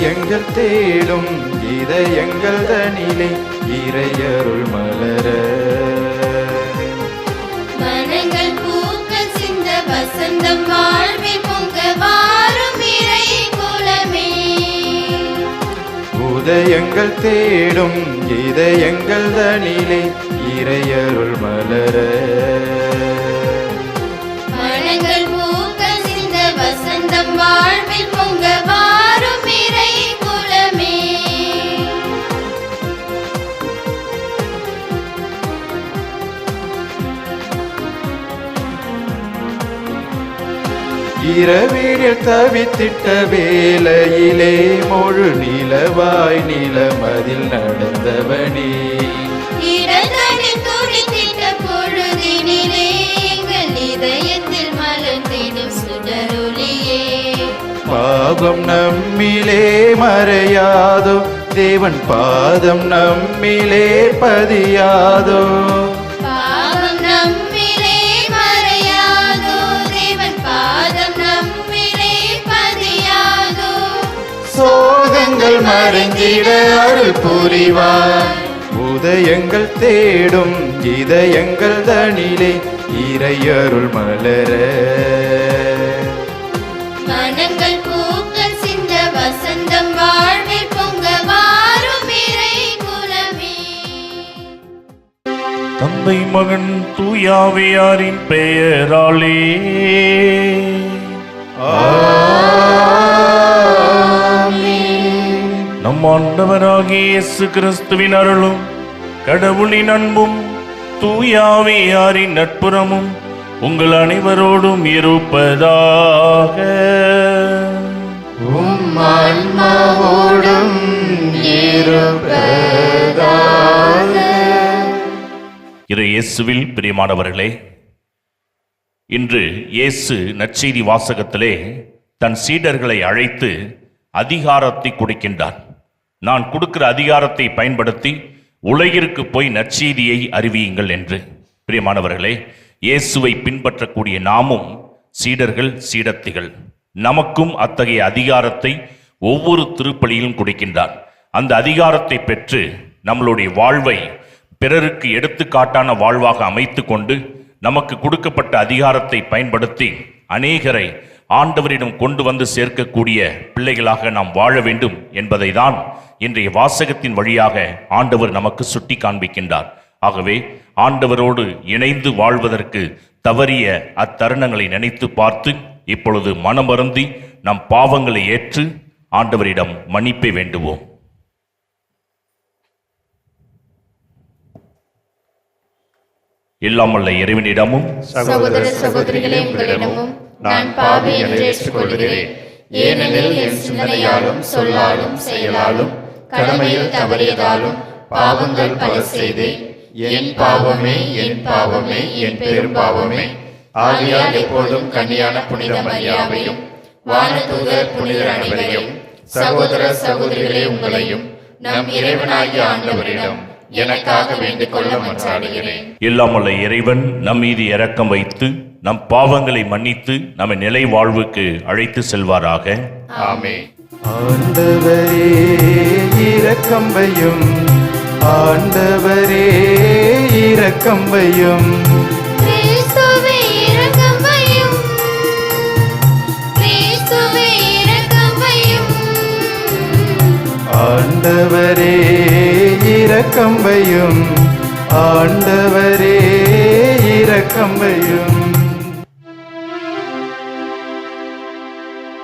எங்கள் தேடும் இதயங்கள் தனிலே இறையருள் மலர. மனங்கள் பூக்கள் சிந்த வசந்தம் வாழ்வில் பொங்க வாரும் இறை குலமே. உதயங்கள் தேடும் இதயங்கள் தனிலே இறையருள் மலர. மனங்கள் பூக்கள் சிந்த வசந்தம் வாழ்வில் பொங்க வாரும் இறை குலமே. இரவினில் தவித்திட்ட வேளையிலே முழு நிலவாய் நிலமதில் நடந்தவனே. இடதனில் துடித்திட்ட பொழுதினிலே எங்கள் இதயத்தில் மலர்ந்திடும் சுடரொளியே. பாவம் நம்மிலே மறையாதோ தேவன் பாதம் நம்மிலே பதியாதோ. பாவம் நம்மிலே மறையாதோ தேவன் பாதம் நம்மிலே பதியாதோ. சோகங்கள் மறைந்திட அருள் புரிவார். உதயங்கள் தேடும் இதயங்கள் தனிலே இறையருள் மலர. மனங்கள் பூக்கள் சிந்த வசந்தம் வாழ்வில் பொங்க வாரும் இறை குலமே. தந்தை மகன் தூயாவியாரின் பெயராலே நம் ஆண்டவராகிய இயேசு கிறிஸ்துவின் அருளும் கடவுளின் அன்பும் தூயாவியாரின் நட்புறமும் உங்கள் அனைவரோடும் இருப்பதாக. உம் ஆன்மாவோடும் இருப்பதாக. இயேசுவில் பிரியமானவர்களே, இன்று இயேசு நற்செய்தி வாசகத்திலே தன் சீடர்களை அழைத்து அதிகாரத்தை கொடுக்கின்றார். நான் கொடுக்கிற அதிகாரத்தை பயன்படுத்தி உலகிற்கு போய் நற்செய்தியை அறிவியுங்கள் என்று. பிரியமானவர்களே, இயேசுவை பின்பற்றக்கூடிய நாமும் சீடர்கள் சீடத்திகள். நமக்கும் அத்தகைய அதிகாரத்தை ஒவ்வொரு திருப்பலியிலும் கொடுக்கின்றார். அந்த அதிகாரத்தை பெற்று நம்மளுடைய வாழ்வை பிறருக்கு எடுத்துக்காட்டான வாழ்வாக அமைத்து கொண்டு நமக்கு கொடுக்கப்பட்ட அதிகாரத்தை பயன்படுத்தி அநேகரை ஆண்டவரிடம் கொண்டு வந்து சேர்க்கக்கூடிய பிள்ளைகளாக நாம் வாழ வேண்டும் என்பதை தான் இன்றைய வாசகத்தின் வழியாக ஆண்டவர் நமக்கு சுட்டி காண்பிக்கின்றார். ஆகவே ஆண்டவரோடு இணைந்து வாழ்வதற்கு தவறிய அத்தருணங்களை நினைத்து பார்த்து இப்பொழுது மனமருந்தி நம் பாவங்களை ஏற்று ஆண்டவரிடம் மன்னிப்பை வேண்டுவோம். எல்லாமல்ல இறைவனிடமும் சகோதர சகோதரிகளே உங்களிடமும் நான் பாவி என்று ஏற்றுக்கொள்கிறேன். ஏனெனில் என் சிந்தனையாலும் சொல்லாலும் செயலாலும் கடமையில் தவறியதாலும் பாவங்கள் பல செய்தேன். என் பாவமே என் பாவமே என் பெரும் பாவமே. ஆகையால் எப்போதும் கன்னியான புனித மரியாவையும் வானதூதர் புனிதர் அனைவரையும் சகோதர சகோதரிகளே உங்களையும் நம் இறைவனாகிய ஆண்டவரிடம் எனக்காக வேண்டிக் கொள்ள மன்றாடுகிறேன். எல்லாமல்ல இறைவன் நம் மீது இரக்கம் வைத்து நம் பாவங்களை மன்னித்து நம்மை நிலை வாழ்வுக்கு அழைத்து செல்வாராக. ஆமென். ஆண்டவரே இரக்கம் வையும். ஆண்டவரே இரக்கம் வையும். கிறிஸ்துவே இரக்கம் வையும். கிறிஸ்துவே இரக்கம் வையும். ஆண்டவரே இரக்கம் வையும். ஆண்டவரே இரக்கம் வையும்.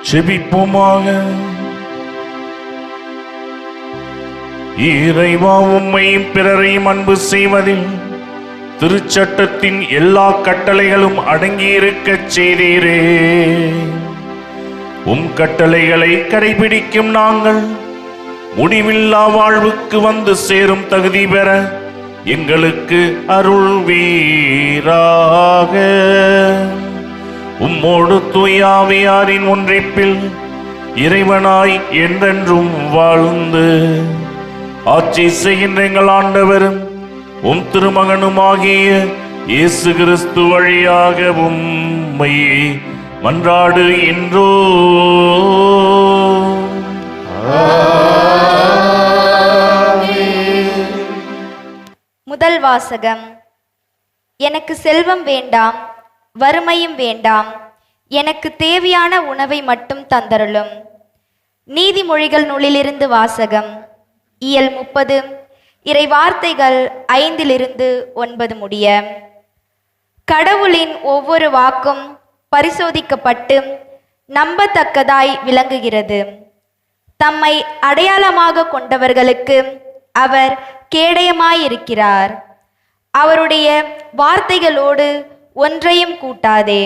செபிப்போமாக. இறைவா, உம்மையும் பிறரையும் அன்பு செய்வதில் திருச்சட்டத்தின் எல்லா கட்டளைகளும் அடங்கியிருக்கச் செய்தீரே. உம் கட்டளைகளை கடைபிடிக்கும் நாங்கள் முடிவில்லா வாழ்வுக்கு வந்து சேரும் தகுதி பெற எங்களுக்கு அருள்வீராக. உம்மோடு தூயாவியாரின் ஒன்றிப்பில் இறைவனாய் என்றென்றும் வாழ்ந்து ஆட்சி செய்கின்ற எங்கள் ஆண்டவரும் உம் திருமகனுமாகிய இயேசு கிறிஸ்து வழியாக உம்மை மன்றாடுகின்றோம். முதல் வாசகம். எனக்கு செல்வம் வேண்டாம், வறுமையும் வேண்டாம், எனக்கு தேவையான உணவை மட்டும் தந்தருளும். நீதிமொழிகள் நூலிலிருந்து வாசகம். இயல் 30 இறை வார்த்தைகள் 5-9 முடிய. கடவுளின் ஒவ்வொரு வாக்கும் பரிசோதிக்கப்பட்டு நம்பத்தக்கதாய் விளங்குகிறது. தம்மை அடையாளமாக கொண்டவர்களுக்கு அவர் கேடயமாயிருக்கிறார். அவருடைய வார்த்தைகளோடு ஒன்றையும் கூட்டாதே.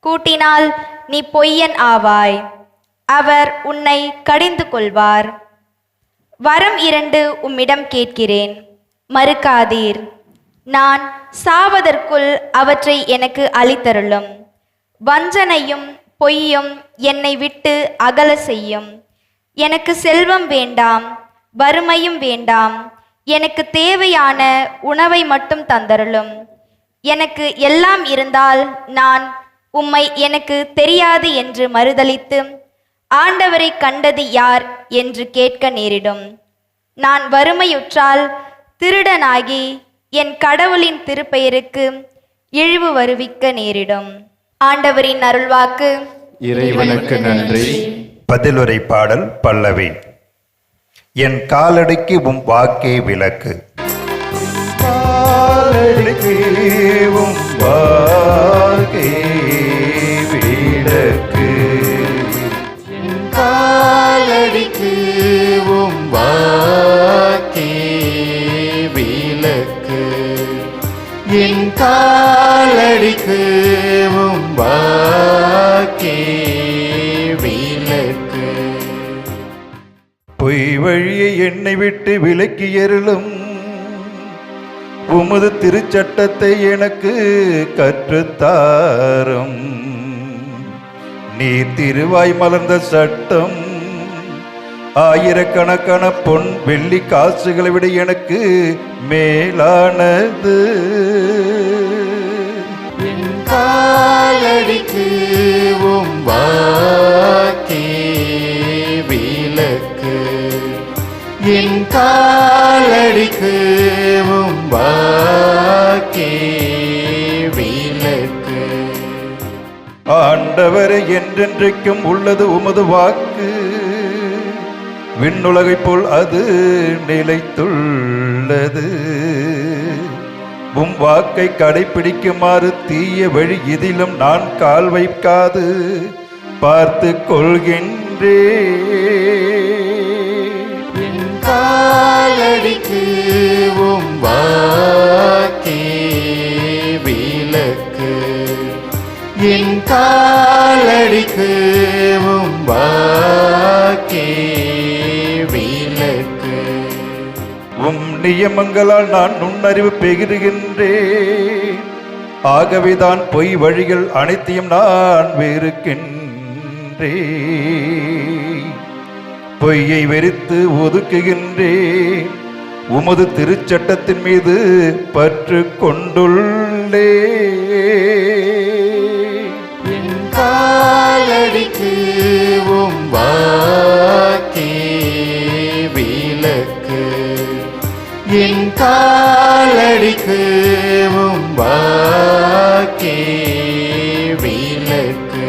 கூட்டினால் நீ பொய்யன் ஆவாய். அவர் உன்னை கடிந்து கொள்வார். வரம் 2 உம்மிடம் கேட்கிறேன், மறுக்காதீர். நான் சாவதற்குள் அவற்றை எனக்கு அளித்தருளும். வஞ்சனையும் பொய்யும் என்னை விட்டு அகல செய்யும். எனக்கு செல்வம் வேண்டாம், வறுமையும் வேண்டாம், எனக்கு தேவையான உணவை மட்டும் தந்தருளும். எனக்கு எல்லாம் இருந்தால் நான் உம்மை எனக்கு தெரியாது என்று மறுதலித்து ஆண்டவரை கண்டது யார் என்று கேட்க நேரிடும். நான் வறுமையுற்றால் திருடனாகி என் கடவுளின் திருப்பெயருக்கு இழிவு வருவிக்க நேரிடும். ஆண்டவரின் அருள்வாக்கு. இறைவனுக்கு நன்றி. பதிலுரை பாடல் பல்லவி. என் காலடிக்கு உம் வாக்கே விளக்கு. காலடிக்கு உம் வாக்கே விளக்கு. காலடிக்கு உம் வாக்கே விளக்கு. என் காலடிக்கு உம் வாக்கே விளக்கு. பொய் வழியை என்னை விட்டு விலக்கியருளும். உமது திருச்சட்டத்தை எனக்கு கற்றுத்தாரும். நீ திருவாய் மலர்ந்த சட்டம் ஆயிரக்கணக்கான பொன் வெள்ளி காசுகளை விட எனக்கு மேலானது. என் காலடிக்கு உம் வாக்கே விளக்கு. என் காலடிக்கு உம் வாக்கே விளக்கு. ஆண்டவரை என்றென்றைக்கும் உள்ளது உமது வாக்கு. விண்ணுலகைப் போல் அது நிலைத்துள்ளது. உம் வாக்கை கடைபிடிக்குமாறு தீய வழி இதிலும் நான் கால் வைக்காது பார்த்து கொள்கின்றே. என் காலடிக்கு உம் வாக்கே விளக்கு. என் காலடிக்கு உம் வாக்கே விளக்கு. உம் நியமங்களால் நான் நுண்ணறிவு பெறுகின்றேன். ஆகவேதான் பொய் வழிகள் அனைத்தையும் நான் வெறுக்கின்றேன். பொய்யை வெறுத்து ஒதுக்குகின்றேன். உமது திருச்சட்டத்தின் மீது பற்று கொண்டுள்ளே. என் காலடிக்கு உம் வாக்கே விளக்கு. என் காலடிக்கு உம் வாக்கே விளக்கு.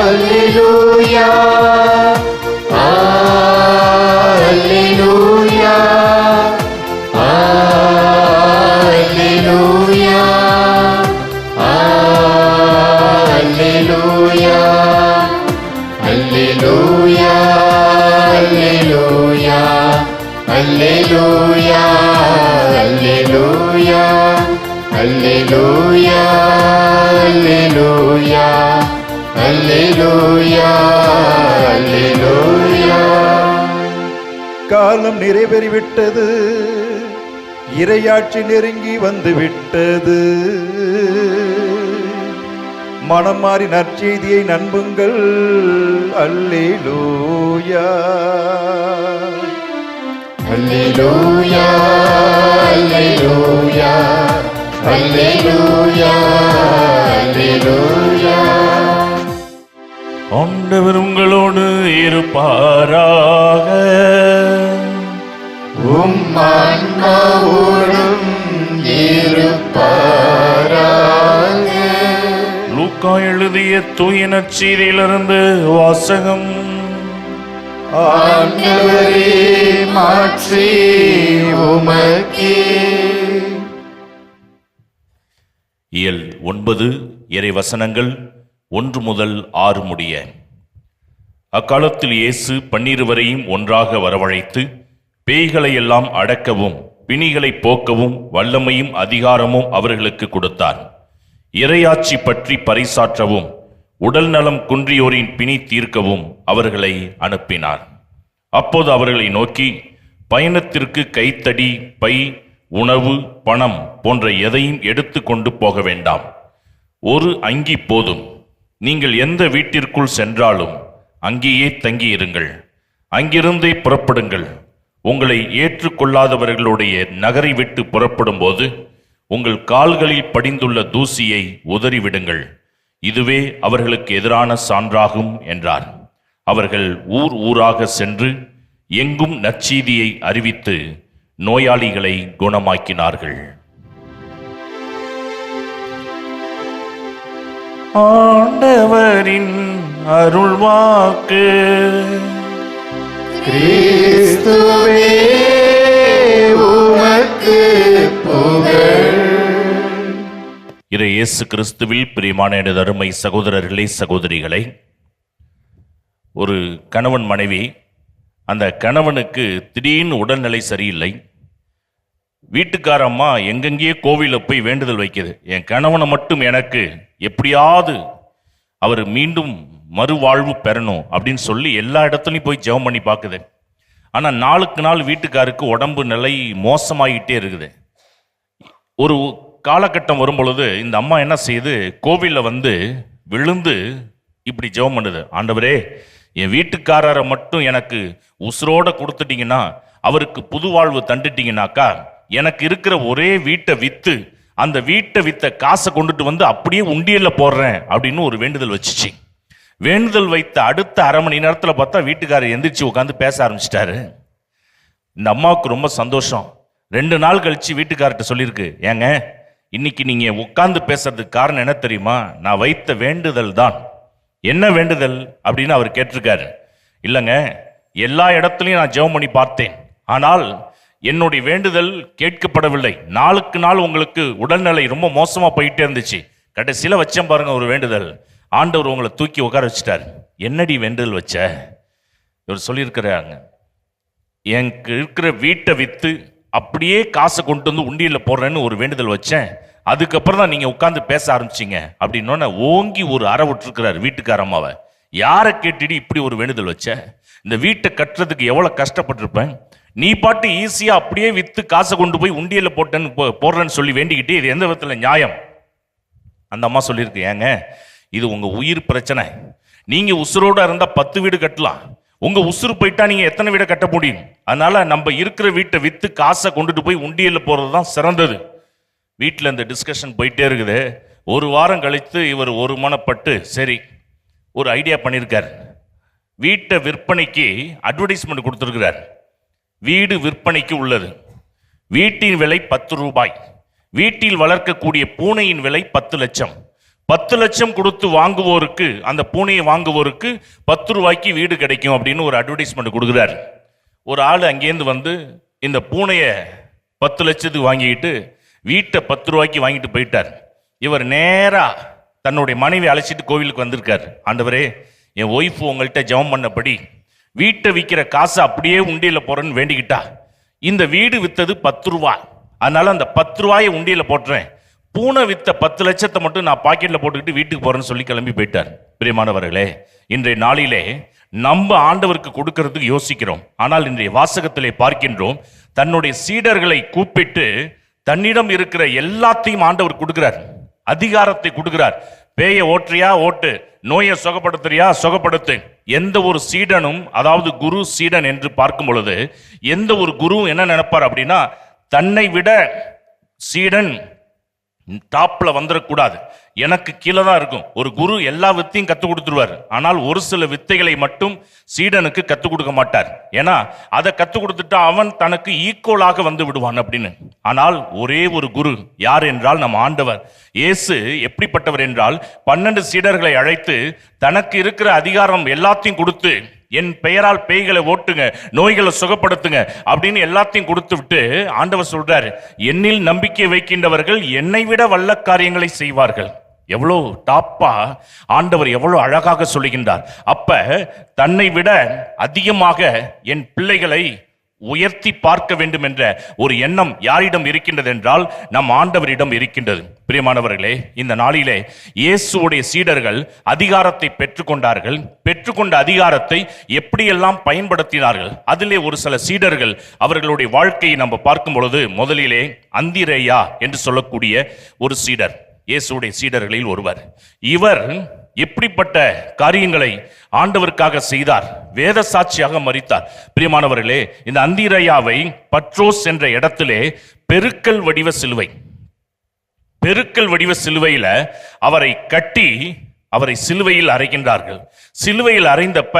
அல்லேலூயா, அல்லேலூயா, அல்லேலூயா, அல்லேலூயா, அல்லேலூயா, அல்லேலூயா, அல்லேலூயா, அல்லேலூயா, அல்லேலூயா, அல்லேலூயா, அல்லேலூயா, அல்லேலூயா. காலம் நிறைவேறிவிட்டது. இறையாட்சி நெருங்கி வந்து விட்டது. மனம் மாறி நற்செய்தியை நம்புங்கள். அல்லேலூயா, அல்லேலூயா, அல்லேலூயா, அல்லேலூயா, அல்லேலூயா. ஆண்டவர் உங்களோடு இருப்பாராக. ஆன்மாவோடும் இருப்பாராக. லூக்கா எழுதிய தூய நற்செய்தியிலிருந்து வாசகம். ஆண்டவரே, மாற்றி உமக்கே. இயல் 9 இறை வசனங்கள் 1 முதல் 6 முடிய. அக்காலத்தில் இயேசு 12 ஒன்றாக வரவழைத்து பேய்களை எல்லாம் அடக்கவும் பிணிகளை போக்கவும் வல்லமையும் அதிகாரமும் அவர்களுக்கு கொடுத்தார். இறையாட்சி பற்றி பறைசாற்றவும் உடல் நலம் குன்றியோரின் பிணி தீர்க்கவும் அவர்களை அனுப்பினார். அப்போது அவர்களை நோக்கி, பயணத்திற்கு கைத்தடி, பை, உணவு, பணம் போன்ற எதையும் எடுத்து கொண்டு போக வேண்டாம். ஒரு அங்கி போதும். நீங்கள் எந்த வீட்டிற்குள் சென்றாலும் அங்கேயே தங்கியிருங்கள். அங்கிருந்தே புறப்படுங்கள். உங்களை ஏற்றுக்கொள்ளாதவர்களுடைய நகரை விட்டு புறப்படும் போது உங்கள் கால்களில் படிந்துள்ள தூசியை உதறிவிடுங்கள். இதுவே அவர்களுக்கு எதிரான சான்றாகும் என்றார். அவர்கள் ஊர் ஊராக சென்று எங்கும் நற்செய்தியை அறிவித்து நோயாளிகளை குணமாக்கினார்கள். ஆண்டவரின் அருள்வாக்கு. கிறிஸ்துவே, உமக்கு புகழ். இறை இயேசு கிறிஸ்துவில் பிரியமான எனது அருமை சகோதரர்களே, சகோதரிகளை, ஒரு கணவன் மனைவி, அந்த கணவனுக்கு திடீர்னு உடல்நிலை சரியில்லை. வீட்டுக்காரம்மா எங்கெங்கேயே கோவிலில் போய் வேண்டுதல் வைக்குது, என் கணவனை மட்டும் எனக்கு எப்படியாவது அவர் மீண்டும் மறுவாழ்வு பெறணும் அப்படின்னு சொல்லி எல்லா இடத்துலையும் போய் ஜெபம் பண்ணி பார்க்குது. ஆனால் நாளுக்கு நாள் வீட்டுக்காருக்கு உடம்பு நிலை மோசமாகிட்டே இருக்குது. ஒரு காலகட்டம் வரும் பொழுது இந்த அம்மா என்ன செய்யுது, கோவிலில் வந்து விழுந்து இப்படி ஜெபம் பண்ணுது, ஆண்டவரே என் வீட்டுக்காரரை மட்டும் எனக்கு உசுரோட கொடுத்துட்டீங்கன்னா, அவருக்கு புது வாழ்வு தந்துட்டீங்கன்னாக்கா, எனக்கு இருக்கிற ஒரே வீட்டை விற்று அந்த வீட்டை விற்ற காசை கொண்டுட்டு வந்து அப்படியே உண்டியல்ல போடுறேன் அப்படின்னு ஒரு வேண்டுதல் வச்சுச்சு. வேண்டுதல் வைத்த அடுத்த அரை மணி நேரத்தில் பார்த்தா வீட்டுக்காரர் எந்திரிச்சு உட்காந்து பேச ஆரம்பிச்சிட்டாரு. இந்த அம்மாவுக்கு ரொம்ப சந்தோஷம். 2 நாள் கழிச்சு வீட்டுக்கார்ட்ட சொல்லியிருக்கு, ஏங்க இன்னைக்கு நீங்க உட்கார்ந்து பேசுறதுக்கு காரணம் என்ன தெரியுமா, நான் வைத்த வேண்டுதல் தான். என்ன வேண்டுதல் அப்படின்னு அவர் கேட்டிருக்காரு. இல்லைங்க, எல்லா இடத்துலையும் நான் ஜெபம் பண்ணி பார்த்தேன், ஆனால் என்னுடைய வேண்டுதல் கேட்கப்படவில்லை. நாளுக்கு நாள் உங்களுக்கு உடல்நிலை ரொம்ப மோசமா போயிட்டே இருந்துச்சு. கடைசியில் வச்சேன் பாருங்க ஒரு வேண்டுதல், ஆண்டவர் உங்களை தூக்கி உட்கார வச்சுட்டார். என்னடி வேண்டுதல் வச்ச? இவர் சொல்லியிருக்கிறாங்க, எனக்கு இருக்கிற வீட்டை விற்று அப்படியே காசை கொண்டு வந்து உண்டியலில் போடுறேன்னு ஒரு வேண்டுதல் வச்சேன். அதுக்கப்புறம் தான் நீங்கள் உட்காந்து பேச ஆரம்பிச்சிங்க அப்படின்னோன்னு ஓங்கி ஒரு அறை விட்டுருக்கிறார் வீட்டுக்காரம்மாவை. யாரை கேட்டுடி இப்படி ஒரு வேண்டுதல் வச்ச? இந்த வீட்டை கட்டுறதுக்கு எவ்வளோ கஷ்டப்பட்டிருப்பேன், நீ பாட்டு ஈஸியாக அப்படியே விற்று காசை கொண்டு போய் உண்டியலில் போடுறேன்னு சொல்லி வேண்டிக்கிட்டு இது எந்த விதத்தில் நியாயம்? அந்த அம்மா சொல்லியிருக்கு, ஏங்க இது உங்கள் உயிர் பிரச்சனை. நீங்கள் உசுரோடு இருந்தால் 10 வீடு கட்டலாம், உங்கள் உசுறு போயிட்டா நீங்கள் எத்தனை வீடை கட்ட முடியும்? அதனால நம்ம இருக்கிற வீட்டை விற்று காசை கொண்டுட்டு போய் உண்டியலில் போகிறது தான் சிறந்தது. வீட்டில் இந்த டிஸ்கஷன் போயிட்டே இருக்குது. ஒரு வாரம் கழித்து இவர் ஒரு மனப்பட்டு சரி ஒரு ஐடியா பண்ணியிருக்கார். வீட்டை விற்பனைக்கு அட்வர்டைஸ்மெண்ட் கொடுத்துருக்கிறார். வீடு விற்பனைக்கு உள்ளது. வீட்டின் விலை 10 ரூபாய். வீட்டில் வளர்க்கக்கூடிய பூனையின் விலை 10 லட்சம். 10 லட்சம் கொடுத்து வாங்குவோருக்கு, அந்த பூனையை வாங்குவோருக்கு 10 ரூபாய்க்கு வீடு கிடைக்கும் அப்படின்னு ஒரு அட்வர்டைஸ்மெண்ட் கொடுக்குறாரு. ஒரு ஆள் அங்கேருந்து வந்து இந்த பூனையை 10 லட்சத்துக்கு வாங்கிக்கிட்டு வீட்டை 10 ரூபாய்க்கு வாங்கிட்டு போயிட்டார். இவர் நேராக தன்னுடைய மனைவி அழைச்சிட்டு கோவிலுக்கு வந்திருக்கார். ஆண்டவரே, என் ஒய்ஃப் உங்கள்கிட்ட ஜெபம் பண்ணபடி வீட்டை விற்கிற காசை அப்படியே உண்டியில் போறேன்னு வேண்டிக்கிட்டா, இந்த வீடு விற்றது 10 ரூபா, அதனால அந்த 10 ரூபாயை உண்டியில் போட்டுறேன், பூனை வித்த 10 லட்சத்தை மட்டும் நான் பாக்கெட்டில் போட்டுக்கிட்டு வீட்டுக்கு போறேன்னு சொல்லி கிளம்பி போயிட்டார். பிரியமானவர்களே, இன்றைய நாளிலே நம்ம ஆண்டவருக்கு கொடுக்கறதுக்கு யோசிக்கிறோம். ஆனால் இன்றைய வாசகத்திலே பார்க்கின்றோம், தன்னுடைய சீடர்களை கூப்பிட்டு தன்னிடம் இருக்கிற எல்லாத்தையும் ஆண்டவர் கொடுக்கிறார். அதிகாரத்தை கொடுக்கிறார். பேயை ஓட்டுறியா ஓட்டு, நோயை சுகப்படுத்துறியா சுகப்படுத்து. எந்த ஒரு சீடனும், அதாவது குரு சீடன் என்று பார்க்கும் பொழுது எந்த ஒரு குருவும் என்ன நினைப்பார் அப்படின்னா, தன்னை விட சீடன் டாப்ல வந்துடக்கூடாது, எனக்கு கீழே தான் இருக்கும். ஒரு குரு எல்லா வித்தையும் கற்றுக் கொடுத்துருவார், ஆனால் ஒரு சில வித்தைகளை மட்டும் சீடனுக்கு கற்றுக் கொடுக்க மாட்டார். ஏன்னா அதை கற்றுக் கொடுத்துட்டா அவன் தனக்கு ஈக்குவலாக வந்து விடுவான் அப்படின்னு. ஆனால் ஒரே ஒரு குரு, யார் என்றால் நம் ஆண்டவர் இயேசு. எப்படிப்பட்டவர் என்றால் 12 சீடர்களை அழைத்து தனக்கு இருக்கிற அதிகாரம் எல்லாத்தையும் கொடுத்து, என் பெயரால் பேய்களை ஓட்டுங்க, நோய்களை சுகப்படுத்துங்க அப்படின்னு எல்லாத்தையும் கொடுத்து விட்டு ஆண்டவர் சொல்றாரு, என்னில் நம்பிக்கை வைக்கின்றவர்கள் என்னை விட வல்ல காரியங்களை செய்வார்கள். எவ்வளோ டாப்பா ஆண்டவர் எவ்வளோ அழகாக சொல்லுகின்றார். அப்ப தன்னை விட அதிகமாக என் பிள்ளைகளை உயர்த்தி பார்க்க வேண்டும் என்ற ஒரு எண்ணம் யாரிடம் இருக்கின்றது என்றால் நம் ஆண்டவரிடம் இருக்கின்றது. பிரியமானவர்களே, இந்த நாளிலே இயேசுவுடைய சீடர்கள் அதிகாரத்தை பெற்றுக்கொண்டார்கள். பெற்றுக்கொண்ட அதிகாரத்தை எப்படியெல்லாம் பயன்படுத்தினார்கள், அதிலே ஒரு சில சீடர்கள் அவர்களுடைய வாழ்க்கையை நம்ம பார்க்கும் பொழுது, முதலிலே அந்திரேயா என்று சொல்லக்கூடிய ஒரு சீடர், இயேசுடைய சீடர்களில் ஒருவர். இவர் எப்படிப்பட்ட காரியங்களை ஆண்டவருக்காக செய்தார், வேத சாட்சியாக மரித்தார். பிரியமானவர்களே, இந்த அந்திரேயாவை பட்ரோஸ் என்ற இடத்திலே பெருக்கல் வடிவ சிலுவையில அவரை கட்டி அவரை சிலுவையில் அறைகின்றார்கள். சிலுவையில் அறைந்தப்ப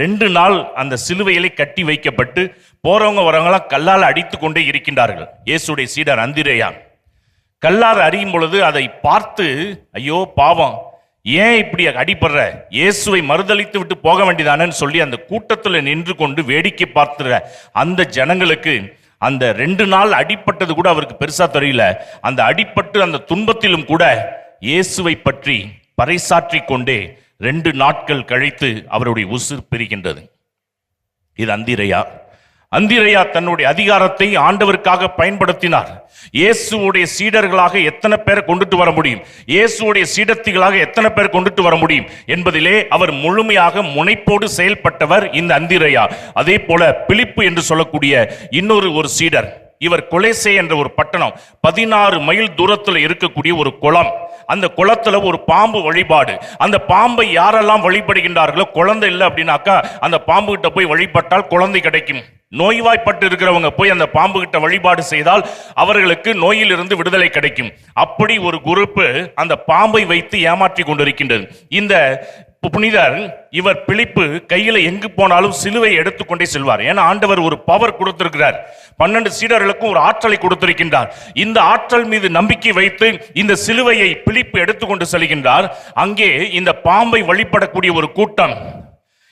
2 நாள் அந்த சிலுவையிலே கட்டி வைக்கப்பட்டு போறவங்க வரவங்களாம் கல்லால் அடித்து கொண்டே இருக்கின்றார்கள். இயேசுடைய சீடர் அந்திரேயா கல்லால் அறியும் பொழுது அதை பார்த்து, ஐயோ பாவம், ஏன் இப்படி அடிபடுற, இயேசுவை மறுதளித்து விட்டு போக வேண்டியதானு சொல்லி அந்த கூட்டத்தில் நின்று கொண்டு வேடிக்கை பார்த்துற அந்த ஜனங்களுக்கு அந்த 2 நாள் அடிப்பட்டது கூட அவருக்கு பெருசா தெரியல. அந்த அடிப்பட்டு அந்த துன்பத்திலும் கூட இயேசுவை பற்றி பறைசாற்றி கொண்டே 2 நாட்கள் கழித்து அவருடைய உயிர் பிரிகின்றது. இது அந்திரேயா தன்னுடைய அதிகாரத்தை ஆண்டவருக்காக பயன்படுத்தினார். இயேசுவுடைய சீடர்களாக எத்தனை பேர் கொண்டுட்டு வர முடியும், இயேசுவுடைய சீடத்திகளாக எத்தனை பேர் கொண்டுட்டு வர முடியும் என்பதிலே அவர் முழுமையாக முனைப்போடு செயல்பட்டவர் இந்த அந்திரேயா. அதே போல பிலிப்பு என்று சொல்லக்கூடிய இன்னொரு சீடர், இவர் கொலேசே என்ற ஒரு பட்டணம் 16 மைல் தூரத்தில் இருக்கக்கூடிய ஒரு குளம். அந்த குளத்துல ஒரு பாம்பு வழிபாடு. அந்த பாம்பை யாரெல்லாம் வழிபடுகின்றார்களோ, குழந்தை இல்லை அப்படின்னாக்கா அந்த பாம்பு கிட்ட போய் வழிபட்டால் குழந்தை கிடைக்கும். நோய்வாய்ப்பட்டு இருக்கிறவங்க போய் அந்த பாம்பு கிட்ட வழிபாடு செய்தால் அவர்களுக்கு நோயிலிருந்து விடுதலை கிடைக்கும். அப்படி ஒரு குரூப் அந்த பாம்பை வைத்து ஏமாற்றி கொண்டிருக்கின்றது. இந்த புனிதர் இவர் பிலிப்பு கையில எங்கு போனாலும் சிலுவை எடுத்துக்கொண்டே செல்வார். ஏன்னா ஆண்டவர் ஒரு பவர் கொடுத்திருக்கிறார், 12 சீடர்களுக்கும் ஒரு ஆற்றலை கொடுத்திருக்கின்றார். இந்த ஆற்றல் மீது நம்பிக்கை வைத்து இந்த சிலுவையை பிலிப்பு எடுத்துக்கொண்டு செல்கின்றார். அங்கே இந்த பாம்பை வழிபடக்கூடிய ஒரு கூட்டம்,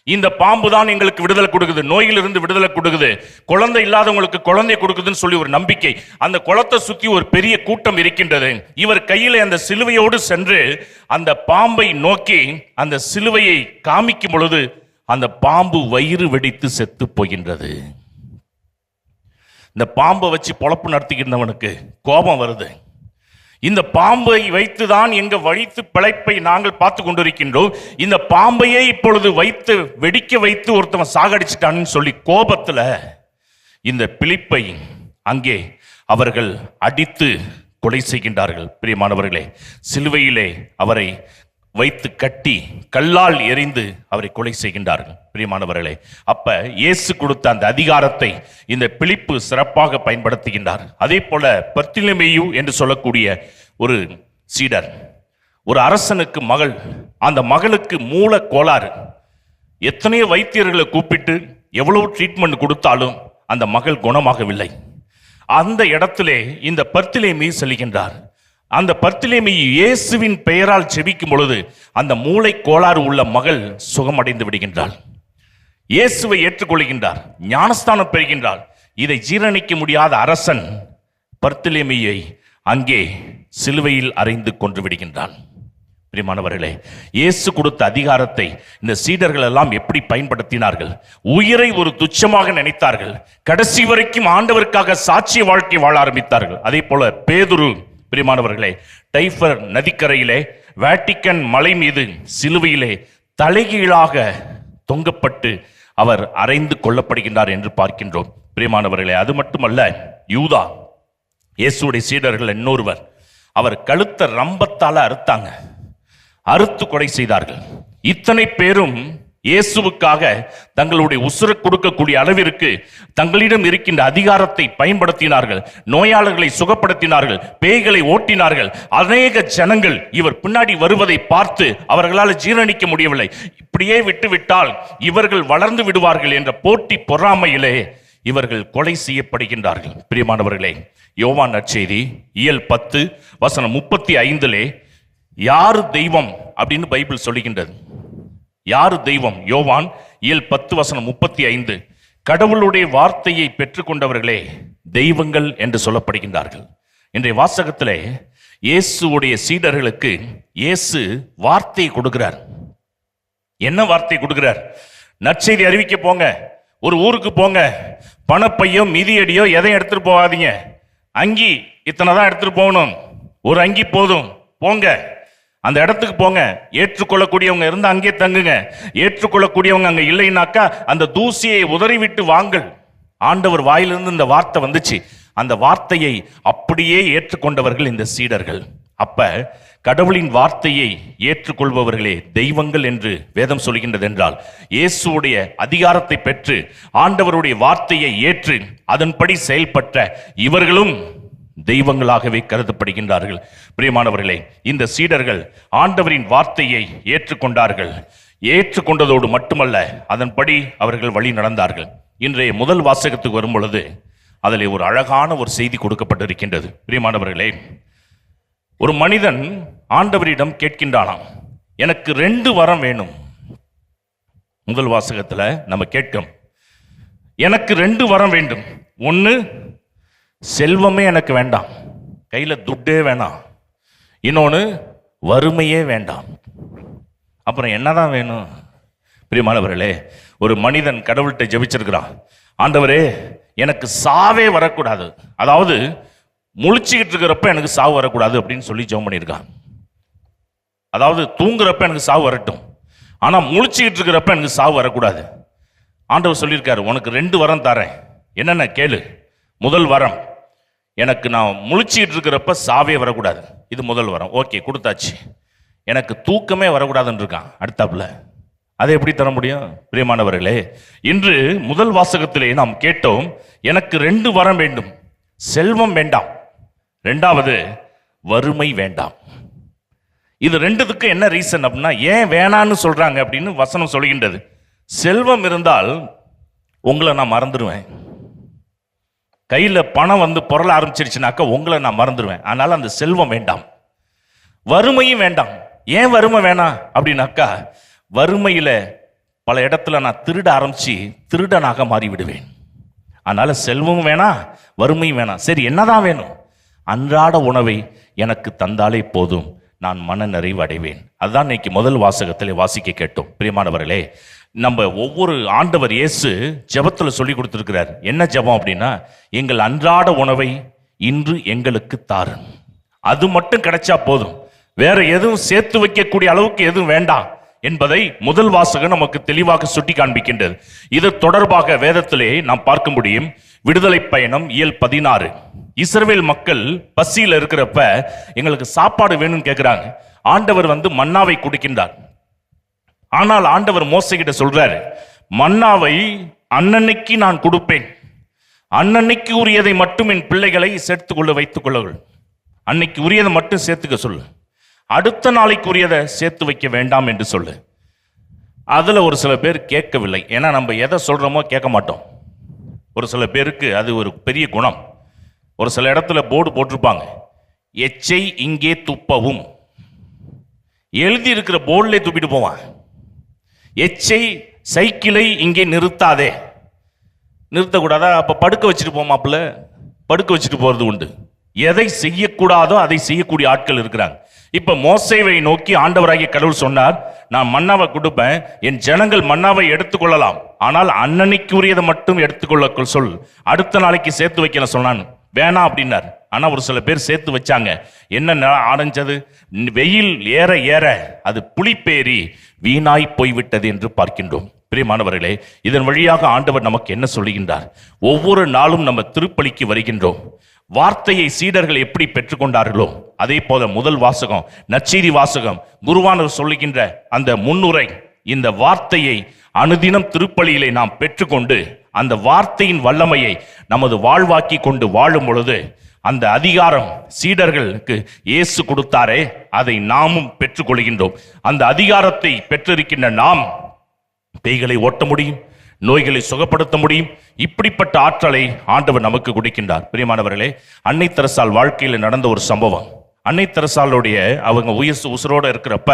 இந்த பாம்பு தான் எங்களுக்கு விடுதலை கொடுக்குது, நோயிலிருந்து விடுதலை கொடுக்குது, குழந்தை இல்லாதவங்களுக்கு குழந்தை கொடுக்குதுன்னு சொல்லி ஒரு நம்பிக்கை. அந்த குளத்தை சுற்றி ஒரு பெரிய கூட்டம் இருக்கின்றது. இவர் கையில அந்த சிலுவையோடு சென்று அந்த பாம்பை நோக்கி அந்த சிலுவையை காமிக்கும் பொழுது அந்த பாம்பு வயிறு வெடித்து செத்து போகின்றது. இந்த பாம்பை வச்சு பொழப்பு நடத்திக்கின்றவனுக்கு கோபம் வருது. இந்த பாம்பை வைத்துதான் எங்க வழித்து பிழைப்பை நாங்கள் பார்த்து கொண்டிருக்கின்றோம், இந்த பாம்பையே இப்பொழுது வைத்து வெடிக்க வைத்து ஒருத்தவன் சாகடிச்சிட்டான்னு சொல்லி கோபத்துல இந்த பிலிப்பை அங்கே அவர்கள் அடித்து கொலை செய்கின்றார்கள். பிரியமானவர்களே, சிலுவையிலே அவரை வைத்து கட்டி கல்லால் எறிந்து அவரை கொலை செய்கின்றார்கள். பிரியமானவர்களே, அப்ப இயேசு கொடுத்த அந்த அதிகாரத்தை இந்த பிலிப்பு சிறப்பாக பயன்படுத்துகின்றார். அதே போல பர்திலமேயு என்று சொல்லக்கூடிய ஒரு சீடர், ஒரு அரசனுக்கு மகள், அந்த மகளுக்கு மூல கோளாறு. எத்தனையோ வைத்தியர்களை கூப்பிட்டு எவ்வளவு ட்ரீட்மெண்ட் கொடுத்தாலும் அந்த மகள் குணமாகவில்லை. அந்த இடத்திலே இந்த பர்திலமேயு செல்கின்றார். அந்த பர்திலமேயு இயேசுவின் பெயரால் செபிக்கும் பொழுது அந்த மூளை கோளாறு உள்ள மகள் சுகமடைந்து விடுகின்றாள். இயேசுவை ஏற்றுக்கொள்கின்றார், ஞானஸ்தானம் பெறுகின்றார். இதை ஜீரணிக்க முடியாத அரசன் பர்திலமேயுவை அங்கே சிலுவையில் அறைந்து கொன்று விடுகின்றான். பிரியமானவர்களே, இயேசு கொடுத்த அதிகாரத்தை இந்த சீடர்கள் எல்லாம் எப்படி பயன்படுத்தினார்கள்? உயிரை ஒரு துச்சமாக நினைத்தார்கள். கடைசி வரைக்கும் ஆண்டவருக்காக சாட்சிய வாழ்க்கை வாழ ஆரம்பித்தார்கள். அதே போல பேதுரு, பிரியமானவர்களே, டைபர் நதிக்கரையிலே வேட்டிக்கன் மலை மீது சிலுவையிலே தலைகீழாக தொங்கப்பட்டு அவர் அறைந்து கொல்லப்படுகின்றார் என்று பார்க்கின்றோம். பிரியமானவர்களே, அது மட்டுமல்ல, யூதா இயேசுடைய சீடர்கள் இன்னொருவர், அவர் கழுத்தை ரம்பத்தால அறுத்தாங்க, அறுத்து கொலை செய்தார்கள். இத்தனை பேரும் இயேசுவுக்காக தங்களுடைய உசுரை கொடுக்கக்கூடிய அளவிற்கு தங்களிடம் இருக்கின்ற அதிகாரத்தை பயன்படுத்தினார்கள். நோயாளர்களை சுகப்படுத்தினார்கள், பேய்களை ஓட்டினார்கள். அநேக ஜனங்கள் இவர் பின்னாடி வருவதை பார்த்து அவர்களால் ஜீரணிக்க முடியவில்லை. இப்படியே விட்டுவிட்டால் இவர்கள் வளர்ந்து விடுவார்கள் என்ற போட்டி பொறாமையிலே இவர்கள் கொலை செய்யப்படுகின்றார்கள். பிரியமானவர்களே, யோவான் நற்செய்தி இயல் 10 வசனம் 35 யாரு தெய்வம் அப்படின்னு பைபிள் சொல்லுகின்றது. யாரு தெய்வம்? யோவான் இயல் 10 வசனம் 35 கடவுளுடைய வார்த்தையை பெற்றுக்கொண்டவர்களே தெய்வங்கள் என்று சொல்லப்படுகின்றார்கள். இன்றைய வாசகத்திலே இயேசுடைய சீடர்களுக்கு இயேசு வார்த்தையை கொடுக்கிறார். என்ன வார்த்தை கொடுக்கிறார்? நற்செய்தி அறிவிக்க போங்க, ஒரு ஊருக்கு போங்க, பணப்பையோ மிதியடியோ எதையும் எடுத்துட்டு போகாதீங்க, அங்கி இத்தனை தான் எடுத்துட்டு போகணும், ஒரு அங்கி போதும், போங்க அந்த இடத்துக்கு போங்க, ஏற்றுக்கொள்ளக்கூடியவங்க இருந்தா அங்கே தங்குங்க, ஏற்றுக்கொள்ளக்கூடியவங்க அங்க இல்லைன்னாக்கா அந்த தூசியை உதறிவிட்டு வாங்கள். ஆண்டவர் வாயிலிருந்து இந்த வார்த்தை வந்துச்சு. அந்த வார்த்தையை அப்படியே ஏற்றுக்கொண்டவர்கள் இந்த சீடர்கள். அப்ப கடவுளின் வார்த்தையை ஏற்றுக்கொள்பவர்களே தெய்வங்கள் என்று வேதம் சொல்கின்றது என்றால், இயேசுடைய அதிகாரத்தை பெற்று ஆண்டவருடைய வார்த்தையை ஏற்று அதன்படி செயல்பட்ட இவர்களும் தெய்வங்களாகவே கருதப்படுகின்றார்கள். பிரியமானவர்களே, இந்த சீடர்கள் ஆண்டவரின் வார்த்தையை ஏற்றுக்கொண்டார்கள். ஏற்றுக்கொண்டதோடு மட்டுமல்ல, அதன்படி அவர்கள் வழி நடந்தார்கள். இன்றைய முதல் வாசகத்துக்கு வரும் பொழுது அதில் ஒரு அழகான ஒரு செய்தி கொடுக்கப்பட்டிருக்கின்றது. பிரியமானவர்களே, ஒரு மனிதன் ஆண்டவரிடம் கேட்கின்றானாம், எனக்கு 2 வரம் வேணும். முதல் வாசகத்துல நம்ம கேட்கும், எனக்கு 2 வரம் வேண்டும். ஒன்று, செல்வமே எனக்கு வேண்டாம், கையில துட்டே வேணாம். இன்னொன்று, வறுமையே வேண்டாம். அப்புறம் என்னதான் வேணும்? பிரியமானவர்களே, ஒரு மனிதன் கடவுள்கிட்ட ஜெபிச்சிருக்கிறான், ஆண்டவரே எனக்கு சாவே வரக்கூடாது, அதாவது முழிச்சுக்கிட்டு இருக்கிறப்ப எனக்கு சாவு வரக்கூடாது அப்படின்னு சொல்லி ஜெபம் பண்ணியிருக்கான். அதாவது தூங்குறப்ப எனக்கு சாவு வரட்டும், ஆனா முழிச்சுக்கிட்டு இருக்கிறப்ப எனக்கு சாவு வரக்கூடாது. ஆண்டவர் சொல்லியிருக்காரு, உனக்கு 2 வரம் தரேன், என்னென்ன கேளு. முதல் வரம், எனக்கு நான் முழிச்சுக்கிட்டு இருக்கிறப்ப சாவே வரக்கூடாது, இது முதல் வரம். ஓகே, கொடுத்தாச்சு. எனக்கு தூக்கமே வரக்கூடாதுன்னு இருக்கான் அடுத்தாப்புல. அதை எப்படி தர முடியும்? பிரியமானவர்களே, இன்று முதல் வாசகத்திலே நாம் கேட்டோம், எனக்கு 2 வரம் வேண்டும், செல்வம் வேண்டாம், 2வது வறுமை வேண்டாம். இது 2த்துக்கு என்ன ரீசன் அப்படின்னா, ஏன் வேணான்னு சொல்றாங்க அப்படின்னு வசனம் சொல்கின்றது. செல்வம் இருந்தால் உங்களை நான் மறந்துடுவேன், கையில் பணம் வந்து பொருள ஆரம்பிச்சிருச்சுனாக்கா உங்களை நான் மறந்துடுவேன், அதனால அந்த செல்வம் வேண்டாம். வறுமையும் வேண்டாம். ஏன் வறுமை வேணாம் அப்படின்னாக்கா, வறுமையில பல இடத்துல நான் திருட ஆரம்பிச்சு திருடனாக மாறி விடுவேன். அதனால செல்வமும் வேணாம், வறுமையும் வேணாம். சரி, என்னதான் வேணும்? அன்றாட உணவை எனக்கு தந்தாலே போதும், நான் மன நிறைவு அடைவேன். அதுதான் இன்னைக்கு முதல் வாசகத்திலே வாசிக்க கேட்டோம். பிரியமானவர்களே, நம்ம ஒவ்வொரு ஆண்டவர் இயேசு ஜெபத்தில் சொல்லி கொடுத்துருக்கிறார். என்ன ஜெபம் அப்படின்னா, எங்கள் அன்றாட உணவை இன்று எங்களுக்கு தாரும். அது மட்டும் கிடைச்சா போதும், வேற எதுவும் சேர்த்து வைக்கக்கூடிய அளவுக்கு எதுவும் வேண்டாம் என்பதை முதல் வாசகம் நமக்கு தெளிவாக சுட்டி காண்பிக்கின்றது. இது தொடர்பாக வேதத்திலே நாம் பார்க்க முடியும். விடுதலை பயணம் இயல் 16, இஸ்ரவேல் மக்கள் பசியில் இருக்கிறப்ப எங்களுக்கு சாப்பாடு வேணும்னு கேட்கிறாங்க. ஆண்டவர் வந்து மன்னாவை கொடுக்கின்றார். ஆனால் ஆண்டவர் மோசேகிட்ட சொல்றாரு, மன்னாவை அன்னன்னைக்கு நான் கொடுப்பேன், அன்னன்னைக்கு உரியதை மட்டும் என் பிள்ளைகளை சேர்த்துக்கொள்ள வைத்துக் கொள்ளுங்கள். அன்னைக்கு உரியதை மட்டும் சேர்த்துக்க சொல்லு, அடுத்த நாளைக்கு உரியதை சேர்த்து வைக்க வேண்டாம் என்று சொல்லு. அதுல ஒரு சில பேர் கேட்கவில்லை. ஏன்னா நம்ம எதை சொல்றோமோ கேட்க மாட்டோம். ஒரு சில பேருக்கு அது ஒரு பெரிய குணம். ஒரு சில இடத்துல போர்டு போட்டிருப்பாங்க, எச்சை இங்கே துப்பவும், எழுதி இருக்கிற போர்டிலே துப்பிட்டு போவான். எச்சை சைக்கிளை இங்கே நிறுத்தாதே, நிறுத்தக்கூடாதா? அப்ப படுக்க வச்சுட்டு போமாப்புல, படுக்க வச்சுட்டு போறது உண்டு. எதை செய்யக்கூடாதோ அதை செய்யக்கூடிய ஆட்கள் இருக்கிறாங்க. இப்ப மோசேவை நோக்கி ஆண்டவராகிய கடவுள் சொன்னார், நான் மன்னாவை கொடுப்பேன், என் ஜனங்கள் மன்னாவை எடுத்துக்கொள்ளலாம், ஆனால் அன்னன்னைக்கு உரியதை மட்டும் எடுத்துக்கொள்ள சொல், அடுத்த நாளைக்கு சேர்த்து வைக்கல சொன்னான். வேணாம் அப்படின்னார். ஆனா ஒரு சில பேர் சேர்த்து வச்சாங்க. என்ன ஆரஞ்சது? வெயில் ஏற ஏற அது புளிப்பேறி வீணாய் போய்விட்டது என்று பார்க்கின்றோம். பிரியமானவர்களே, இதன் வழியாக ஆண்டவர் நமக்கு என்ன சொல்லுகின்றார்? ஒவ்வொரு நாளும் நம்ம திருப்பலிக்கு வருகின்றோம். வார்த்தையை சீடர்கள் எப்படி பெற்றுக்கொண்டார்களோ அதே போல முதல் வாசகம், நற்செய்தி வாசகம், குருவானவர் சொல்லுகின்ற அந்த முன்னுரை, இந்த வார்த்தையை அனுதினம் திருப்பலியிலே நாம் பெற்றுக்கொண்டு அந்த வார்த்தையின் வல்லமையை நமது வாழ்வாக்கி கொண்டு வாழும் பொழுது அந்த அதிகாரம் சீடர்களுக்கு இயேசு கொடுத்தாரே, அதை நாமும் பெற்றுக்கொள்கின்றோம். அந்த அதிகாரத்தை பெற்றிருக்கின்ற நாம் பேய்களை ஓட்ட முடியும், நோய்களை சுகப்படுத்த முடியும். இப்படிப்பட்ட ஆற்றலை ஆண்டவர் நமக்கு கொடுக்கின்றார். பிரியமானவர்களே, அன்னை தெரசாள் வாழ்க்கையில் நடந்த ஒரு சம்பவம். அன்னை தெரசாளுடைய அவங்க உசுரோட இருக்கிறப்ப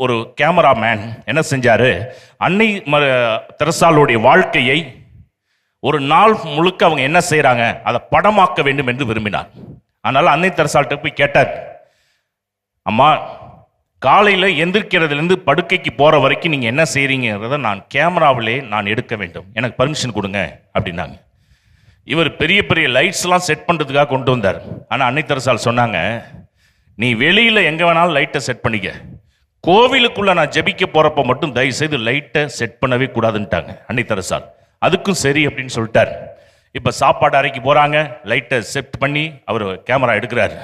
ஒரு கேமராமேன் என்ன செஞ்சாரு, அன்னை தெரசாளுடைய வாழ்க்கையை ஒரு நாள் முழுக்க அவங்க என்ன செய்யறாங்க அதை படமாக்க வேண்டும் என்று விரும்பினார். அதனால அன்னை தெரசாள்கிட்ட போய் கேட்டார், அம்மா, காலையில் எந்திரிக்கிறதுலேருந்து படுக்கைக்கு போகிற வரைக்கும் நீங்கள் என்ன செய்கிறீங்கிறத நான் கேமராவிலே நான் எடுக்க வேண்டும், எனக்கு பர்மிஷன் கொடுங்க அப்படின்னாங்க. இவர் பெரிய பெரிய லைட்ஸ்லாம் செட் பண்ணுறதுக்காக கொண்டு வந்தார். ஆனால் அன்னை தெரசாள் சொன்னாங்க, நீ வெளியில் எங்கே வேணாலும் லைட்டை செட் பண்ணிக்க, கோவிலுக்குள்ளே நான் ஜெபிக்க போகிறப்ப மட்டும் தயவுசெய்து லைட்டை செட் பண்ணவே கூடாதுன்ட்டாங்க அன்னை தெரசாள். அதுக்கும் சரி அப்படின்னு சொல்லிட்டார். இப்போ சாப்பாடு அறைக்கு போகிறாங்க, லைட்டை செட் பண்ணி அவர் கேமரா எடுக்கிறார்.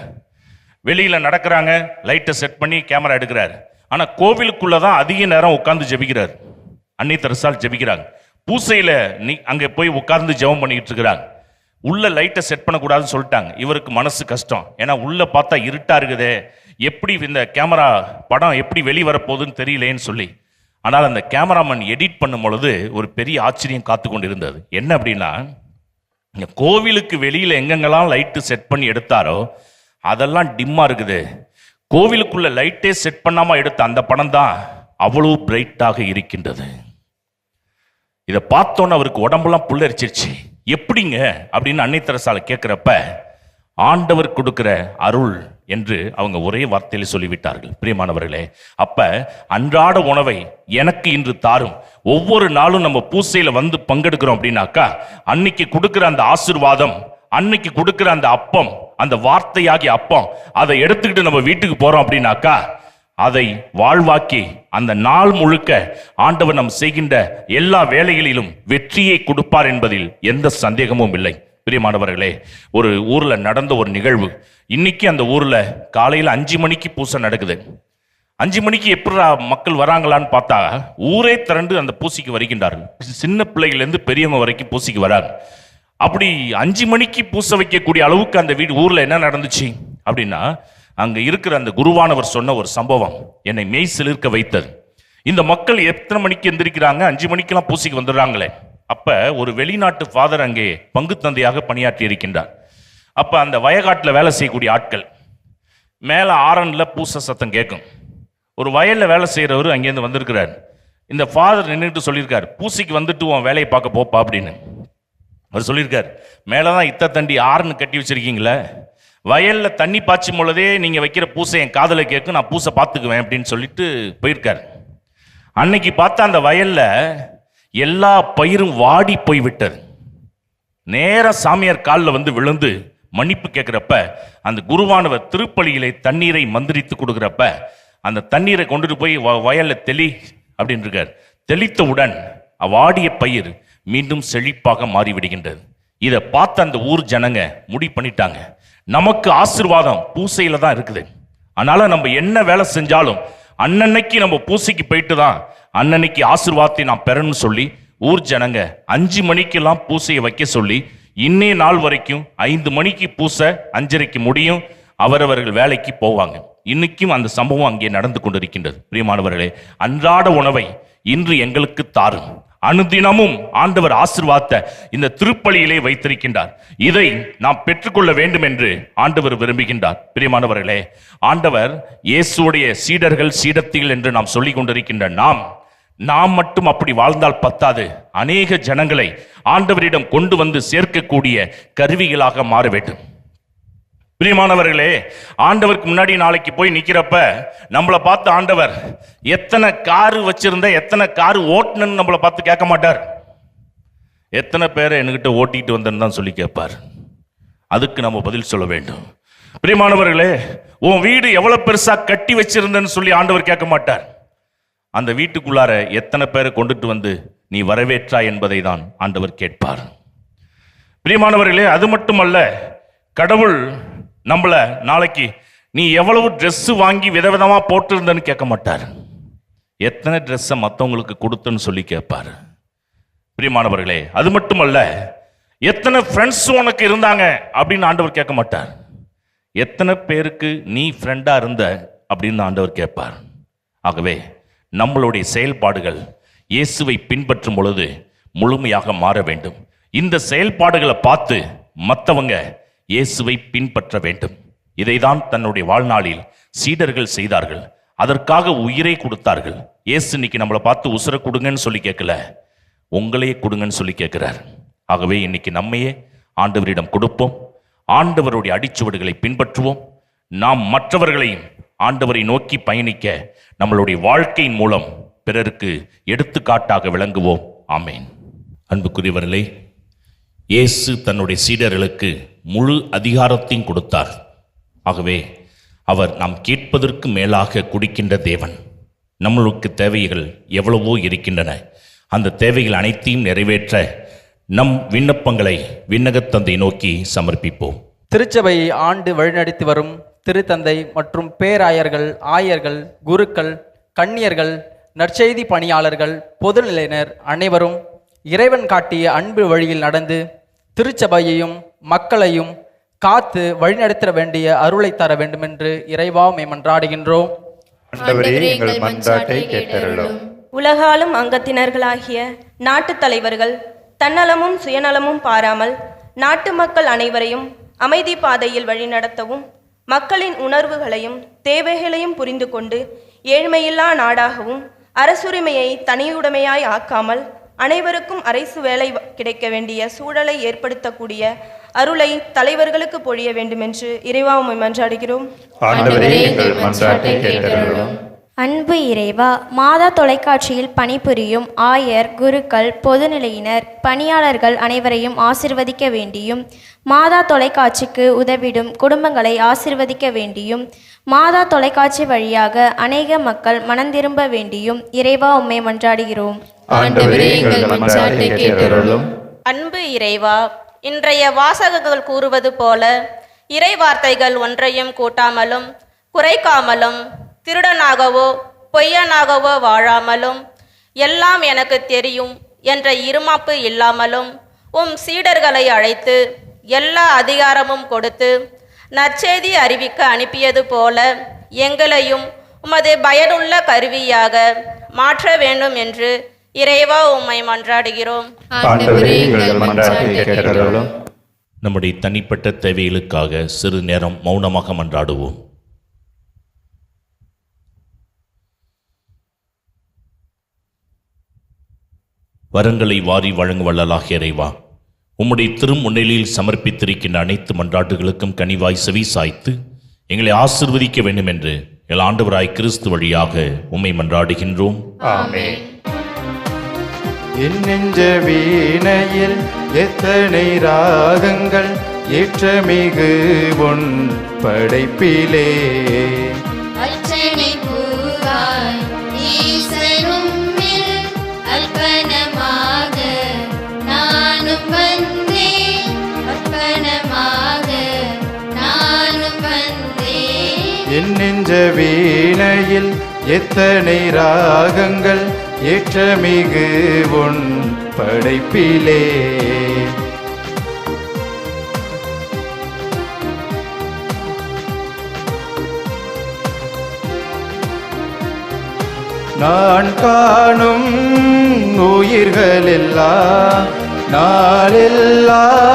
வெளியில் நடக்கிறாங்க, லைட்டை செட் பண்ணி கேமரா எடுக்கிறார். ஆனால் கோவிலுக்குள்ளே தான் அதிக நேரம் உட்கார்ந்து ஜெபிக்கிறார். அன்னை தெரசாள் ஜெபிக்கிறாங்க. பூசையில் அங்கே போய் உட்கார்ந்து ஜெபம் பண்ணிக்கிட்டு இருக்கிறாங்க. உள்ள லைட்டை செட் பண்ணக்கூடாதுன்னு சொல்லிட்டாங்க. இவருக்கு மனசு கஷ்டம், ஏன்னா உள்ள பார்த்தா இருட்டா இருக்குதே, எப்படி இந்த கேமரா படம் எப்படி வெளிவரப்போகுதுன்னு தெரியலேன்னு சொல்லி. ஆனால் அந்த கேமராமேன் எடிட் பண்ணும் பொழுது ஒரு பெரிய ஆச்சரியம் காத்து கொண்டு இருந்தது. என்ன அப்படின்னா, இந்த கோவிலுக்கு வெளியில் எங்கெங்கெல்லாம் லைட்டு செட் பண்ணி எடுத்தாரோ அதெல்லாம் டிம்மா இருக்குது. கோவிலுக்குள்ள லைட்டே செட் பண்ணாம எடுத்த அந்த படம் தான் அவ்வளவு பிரைட்டாக இருக்கின்றது. இதை பார்த்தோன்னு அவருக்கு உடம்பெல்லாம் புல்லரிச்சிருச்சு. எப்படிங்க அப்படின்னு அன்னை தெரசாளை கேட்கிறப்ப, ஆண்டவர் கொடுக்கிற அருள் என்று அவங்க ஒரே வார்த்தையில் சொல்லிவிட்டார்கள். பிரியமானவர்களே, அப்ப அன்றாட உணவை எனக்கு இன்று தாரும். ஒவ்வொரு நாளும் நம்ம பூசையில வந்து பங்கெடுக்கிறோம் அப்படின்னாக்கா, அன்னைக்கு கொடுக்கிற அந்த ஆசீர்வாதம், அன்னைக்கு கொடுக்கிற அந்த அப்பம், அந்த வார்த்தையாகிய அப்பம், அதை எடுத்துக்கிட்டு நம்ம வீட்டுக்கு போறோம் அப்படின்னாக்கா, அதை வாழ்வாக்கி அந்த நாள் முழுக்க ஆண்டவர் நாம் செய்கின்ற எல்லா வேலைகளிலும் வெற்றியை கொடுப்பார் என்பதில் எந்த சந்தேகமும் இல்லை. பிரியமானவர்களே, ஒரு ஊர்ல நடந்த ஒரு நிகழ்வு. இன்னைக்கு அந்த ஊர்ல காலையில் 5 மணிக்கு பூசை நடக்குது. 5 மணிக்கு எப்படி மக்கள் வராங்களான்னு பார்த்தா ஊரே திரண்டு அந்த பூசைக்கு வருகின்றார்கள். சின்ன பிள்ளைகள்லேருந்து பெரியவங்க வரைக்கும் பூசைக்கு வராங்க. அப்படி 5 மணிக்கு பூசை வைக்கக்கூடிய அளவுக்கு அந்த ஊர்ல என்ன நடந்துச்சு அப்படின்னா, அங்க இருக்கிற அந்த குருவானவர் சொன்ன ஒரு சம்பவம் என்னை மெய் சிலிர்க்க வைத்தது. இந்த மக்கள் எத்தனை மணிக்கு எந்திரிக்கிறாங்க? 5 மணிக்கெல்லாம் பூசைக்கு வந்துடுறாங்களே. அப்ப ஒரு வெளிநாட்டு ஃபாதர் அங்கே பங்கு தந்தையாக பணியாற்றி இருக்கின்றார். அப்ப அந்த வயக்காட்டில் வேலை செய்யக்கூடிய ஆட்கள் மேல ஆரன்ல பூசை சத்தம் கேட்கும். ஒரு வயல்ல வேலை செய்யறவர் அங்கேருந்து வந்திருக்கிறார். இந்த ஃபாதர் நின்றுட்டு சொல்லியிருக்காரு, பூசைக்கு வந்துட்டு உன் வேலையை பார்க்க போப்பா அப்படின்னு. அவர் சொல்லியிருக்கார், மேலதான் இத்த தண்டி ஆறுன்னு கட்டி வச்சிருக்கீங்களே, வயல்ல தண்ணி பாய்ச்சும் பொழுதே நீங்க வைக்கிற பூசை என் காதல கேட்கும், நான் பூசை பார்த்துக்குவேன் அப்படின்னு சொல்லிட்டு போயிருக்காரு. அன்னைக்கு பார்த்தா அந்த வயல்ல எல்லா பயிரும் வாடி போய்விட்டது. நேர சாமியார் காலில் வந்து விழுந்து மன்னிப்பு கேட்கிறப்ப, அந்த குருவானவர் திருப்பலியிலே தண்ணீரை மந்திரித்து கொடுக்குறப்ப, அந்த தண்ணீரை கொண்டுட்டு போய் வயல்ல தெளி அப்படின்னு இருக்கார். தெளித்தவுடன் வாடிய பயிர் மீண்டும் செழிப்பாக மாறிவிடுகின்றது. இதை பார்த்து அந்த ஊர் ஜனங்க முடிவு பண்ணிட்டாங்க, நமக்கு ஆசீர்வாதம் பூசையில தான் இருக்குது. அதனால நம்ம என்ன வேலை செஞ்சாலும் அன்னன்னைக்கு நம்ம பூசைக்கு போயிட்டு தான் அன்னன்னைக்கு ஆசீர்வாதத்தை நாம் பெறணும்னு சொல்லி ஊர் ஜனங்க 5 மணிக்கெல்லாம் பூசையை வைக்க சொல்லி, இன்னே நாள் வரைக்கும் 5 மணிக்கு பூசை, 5:30 முடியும், அவரவர்கள் வேலைக்கு போவாங்க. இன்னைக்கும் அந்த சம்பவம் அங்கே நடந்து கொண்டிருக்கின்றது. பிரியமானவர்களே, அன்றாட உணவை இன்று எங்களுக்கு தாரும். அனுதினமும் ஆண்டவர் ஆசீர்வாதத்தை இந்த திருப்பலியிலே வைத்திருக்கின்றார். இதை நாம் பெற்றுக்கொள்ள வேண்டும் என்று ஆண்டவர் விரும்புகின்றார். பிரியமானவர்களே, ஆண்டவர் இயேசுடைய சீடர்கள் சீடத்திகள் என்று நாம் சொல்லிக் கொண்டிருக்கின்ற நாம் மட்டும் அப்படி வாழ்ந்தால் பத்தாது, அநேக ஜனங்களை ஆண்டவரிடம் கொண்டு வந்து சேர்க்கக்கூடிய கருவிகளாக மாற வேண்டும். பிரியமானவர்களே, ஆண்டவருக்கு முன்னாடி நாளைக்கு போய் நிக்கிறப்ப நம்மளை பார்த்து ஆண்டவர் எத்தனை காரு வச்சிருந்த, எத்தனை காரு ஓட்டுனன்னு நம்மளை பார்த்து கேட்க மாட்டார். எத்தனை பேரை என்கிட்ட ஓட்டிட்டு வந்தேன்னு தான் சொல்லி கேட்பார். அதுக்கு நம்ம பதில் சொல்ல வேண்டும். பிரியமானவர்களே, உன் வீடு எவ்வளவு பெருசா கட்டி வச்சிருந்தன்னு சொல்லி ஆண்டவர் கேட்க மாட்டார். அந்த வீட்டுக்குள்ளார எத்தனை பேரை கொண்டுட்டு வந்து நீ வரவேற்றா என்பதை தான் ஆண்டவர் கேட்பார். பிரியமானவர்களே, அது மட்டுமல்ல, கடவுள் நம்மள நாளைக்கு நீ எவ்வளவு ட்ரெஸ் வாங்கி விதவிதமா போட்டிருந்தன்னு கேட்க மாட்டார். எத்தனை ட்ரெஸ்ஸை மற்றவங்களுக்கு கொடுத்தன்னு சொல்லி கேட்பார். பிரியமானவர்களே, அது மட்டுமல்ல, எத்தனை ஃப்ரெண்ட்ஸ் உனக்கு இருந்தாங்க அப்படின்னு ஆண்டவர் கேட்க மாட்டார். எத்தனை பேருக்கு நீ ஃப்ரெண்டாக இருந்த அப்படின்னு ஆண்டவர் கேட்பார். ஆகவே நம்மளுடைய செயல்பாடுகள் இயேசுவை பின்பற்றும் பொழுது முழுமையாக மாற வேண்டும். இந்த செயல்பாடுகளை பார்த்து மற்றவங்க இயேசுவை பின்பற்ற வேண்டும். இதைதான் தன்னுடைய வாழ்நாளில் சீடர்கள் செய்தார்கள். அதற்காக உயிரை கொடுத்தார்கள். இயேசு இன்னைக்கு நம்மளை பார்த்து உசுரை கொடுங்கன்னு சொல்லி கேட்கல, உங்களையே கொடுங்கன்னு சொல்லி கேட்கிறார். ஆகவே இன்னைக்கு நம்மையே ஆண்டவரிடம் கொடுப்போம். ஆண்டவருடைய அடிச்சுவடுகளை பின்பற்றுவோம். நாம் மற்றவர்களையும் ஆண்டவரை நோக்கி பயணிக்க நம்மளுடைய வாழ்க்கையின் மூலம் பிறருக்கு எடுத்துக்காட்டாக விளங்குவோம். ஆமேன். அன்புக்குரியவர்களே, இயேசு தன்னுடைய சீடர்களுக்கு முழு அதிகாரத்தையும் கொடுத்தார். ஆகவே அவர் நாம் கேட்பதற்கு மேலாக கொடுக்கின்ற தேவன். நம்மளுக்கு தேவைகள் எவ்வளவோ இருக்கின்றன. அந்த தேவைகள் அனைத்தையும் நிறைவேற்ற நம் விண்ணப்பங்களை விண்ணகத்தந்தை நோக்கி சமர்ப்பிப்போம். திருச்சபையை ஆண்டு வழிநடத்தி வரும் திருத்தந்தை மற்றும் பேராயர்கள், ஆயர்கள், குருக்கள், கன்னியர்கள், நற்செய்தி பணியாளர்கள், பொதுநிலையினர் அனைவரும் இறைவன் காட்டிய அன்பு வழியில் நடந்து திருச்சபையையும் மக்களையும் காத்து வழிநடத்த வேண்டிய அருளை தர வேண்டுமென்று இறைவா உம்மை மன்றாடுகின்றோம். ஆண்டவரே, எங்கள் மன்றாட்டை கேட்டருளும். உலகாலும் அங்கத்தினர்களாகிய நாட்டு தலைவர்கள் தன்னலமும் சுயநலமும் பாராமல் நாட்டு மக்கள் அனைவரையும் அமைதி பாதையில் வழிநடத்தவும், மக்களின் உணர்வுகளையும் தேவைகளையும் புரிந்து கொண்டு ஏழ்மையில்லா நாடாகவும் அரசுரிமையை தனியுடைமையாய் ஆக்காமல் அனைவருக்கும் அரசு வேலை கிடைக்க வேண்டிய சூழலை ஏற்படுத்தக்கூடிய அருளை தலைவர்களுக்கு பொழிய வேண்டுமென்று இறைவா உம்மை மன்றாடுகிறோம். ஆண்டவரே, எங்கள் மன்றாட்டை கேட்டருளும். அன்பு இறைவா, மாதா தொலைக்காட்சியில் பணிபுரியும் ஆயர், குருக்கள், பொதுநிலையினர், பணியாளர்கள் அனைவரையும் ஆசிர்வதிக்க வேண்டியும், மாதா தொலைக்காட்சிக்கு உதவிடும் குடும்பங்களை ஆசிர்வதிக்க வேண்டியும், மாதா தொலைக்காட்சி வழியாக அநேக மக்கள் மனந்திரும்ப வேண்டியும் இறைவா உம்மை மன்றாடுகிறோம். ஆண்டவரே, எங்கள் மன்றாட்டை கேட்டருளும். அன்பு இறைவா, இன்றைய வாசகர்கள் கூறுவது போல இறை வார்த்தைகள் ஒன்றையும் கூட்டாமலும் குறைக்காமலும் திருடனாகவோ பொய்யனாகவோ வாழாமலும் எல்லாம் எனக்கு தெரியும் என்ற இருமாப்பு இல்லாமலும் உம் சீடர்களை அழைத்து எல்லா அதிகாரமும் கொடுத்து நற்செய்தி அறிவிக்க அனுப்பியது போல எங்களையும் உமது பயனுள்ள கருவியாக மாற்ற வேண்டும் என்று இறைவா உம்மை மன்றாடுகிறோம். ஆண்டவரே, எங்கள் மன்றாட்டை கேட்டருளும். நம்முடைய தனிப்பட்ட தேவைகளுக்காக சிறு நேரம் மௌனமாக மன்றாடுவோம். வரங்களை வாரி வழங்க வல்லலாகிய இறைவா, உம்முடைய திருமுன்னிலையில் சமர்ப்பித்திருக்கின்ற அனைத்து மன்றாட்டுகளுக்கும் கனிவாய் செவி சாய்த்து எங்களை ஆசிர்வதிக்க வேண்டும் என்று எங்கள் ஆண்டவராய் கிறிஸ்து வழியாக உம்மை மன்றாடுகின்றோம். ஆமென். என் நெஞ்ச வீணையில் எத்தனை ராகங்கள் ஏற்றமிகு உன் படைப்பிலே. அர்ச்சனை பூவாய் ஈசனும்மில் அர்ப்பணமாக நானும் வந்தேன், அர்ப்பணமாக நானும் வந்தேன். என் நெஞ்ச வீணையில் எத்தனை ராகங்கள் ஏற்றமிகு உன் படைப்பிலே. நான் காணும் உயிர்களெல்லாம் நாளெல்லாம்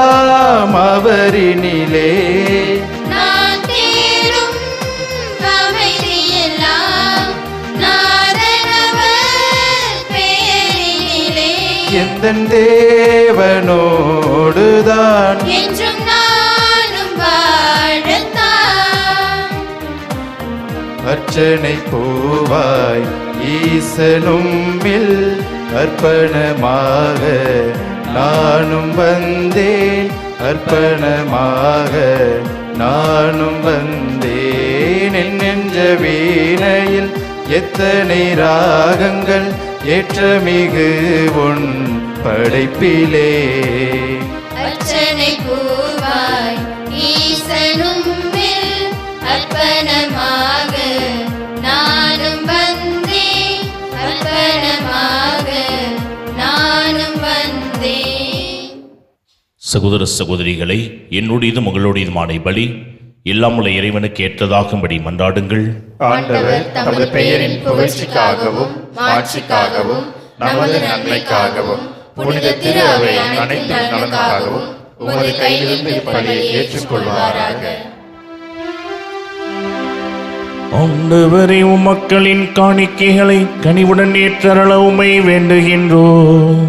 அவரினிலே. நான் தேடும் அமைதியெல்லாம் நாதனவர் பேரினிலே. எந்தன் தேவனோடுதான் என்றும் நானும் வாழத்தான். அர்ச்சனை பூவாய் ஈசனும்மில் அர்ப்பணமாக நானும் வந்தேன், அர்ப்பணமாக நானும் வந்தேன். என் நெஞ்ச வீணையில் எத்தனை ராகங்கள் ஏற்றமிகு உன் படைப்பிலே. அர்ச்சனை பூவாய் ஈசனும்மில் அர்ப்பணமாக நானும் வந்தேன், சகோதர சகோதரிகளை, என்னுடையதும் உங்களுடையதுமான பலி இல்லாமுள்ள இறைவனுக்கு ஏற்றதாகும்படி மன்றாடுங்கள். ஆண்டவர் தமது பெயரின் புகழ்ச்சிக்காகவும் மாட்சிக்காகவும் நமது நன்மைக்காகவும் புனித திரு அவை அனைத்து நலனுக்காகவும் உமது கையிலிருந்து பலியை ஏற்றுக்கொள்வாராக. ஆண்டவரே, மக்களின் காணிக்கைகளை கனிவுடன் ஏற்றருள உம்மை வேண்டுகின்றோம்.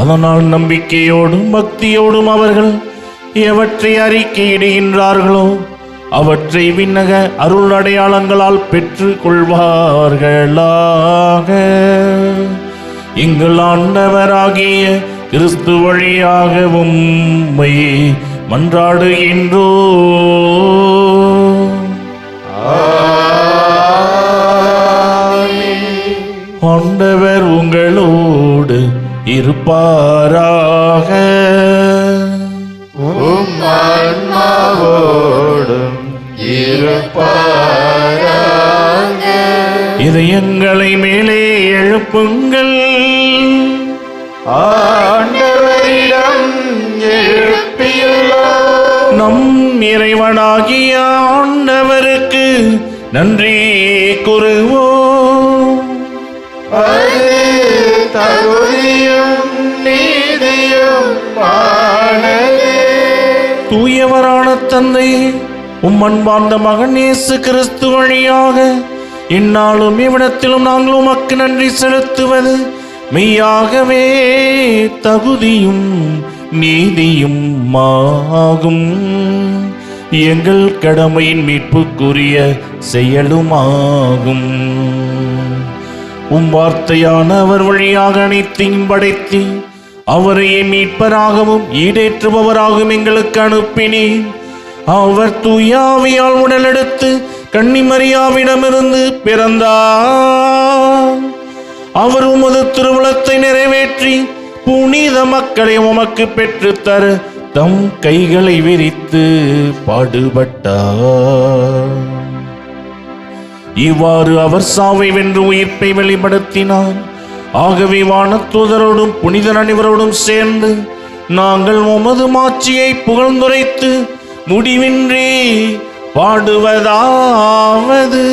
அதனால் நம்பிக்கையோடும் பக்தியோடும் அவர்கள் எவற்றை அறிக்கையிடுகின்றார்களோ அவற்றை விண்ணக அருள் அடையாளங்களால் பெற்று கொள்வார்களாக. எங்கள் ஆண்டவராகிய கிறிஸ்து வழியாக உம்மை மன்றாடுகின்றோம். ஆண்டவர் உங்களோடு இருப்பாராக. உம் ஆன்மாவோடும் இருப்பாராக. இதயங்களை மேலே எழுப்புங்கள். ஆண்டவரிடம் எழுப்பியுள்ளோம். நம் இறைவனாகிய ஆண்டவருக்கு நன்றி கூறுவோம். அது தகுதியும் நீதியும் ஆனதே. தூயவரான தந்தை, உம் அன்பார்ந்த மகன் இயேசு கிறிஸ்து வழியாக இந்நாளும் இவ்விடத்திலும் நாங்கள் உமக்கு நன்றி செலுத்துவது மெய்யாகவே தகுதியும் நீதியும் ஆகும். எங்கள் கடமையின் மீட்புக்குரிய செயலுமாகும். உம் வார்த்தையான அவர் வழியாக அனைத்தையும் படைத்து அவரையே மீட்பராகவும் ஈடேற்றுபவராகவும் எங்களுக்கு அனுப்பினீர். அவர் தூயாவியால் உடலெடுத்து கன்னிமரியாவிடமிருந்து பிறந்தார். அவர் உமது திருவுளத்தை நிறைவேற்றி புனித மக்களை உமக்கு பெற்றுத்தர தம் கைகளை விரித்து பாடுபட்டார். இவ்வாறு அவர் சாவை வென்று உயிர்ப்பை வெளிப்படுத்தினார். ஆகவே வானதூதரோடும் புனிதர் அனைவரோடும் சேர்ந்து நாங்கள் உமது மாட்சியை புகழ்ந்துரைத்து முடிவின்றி பாடுவதாவது: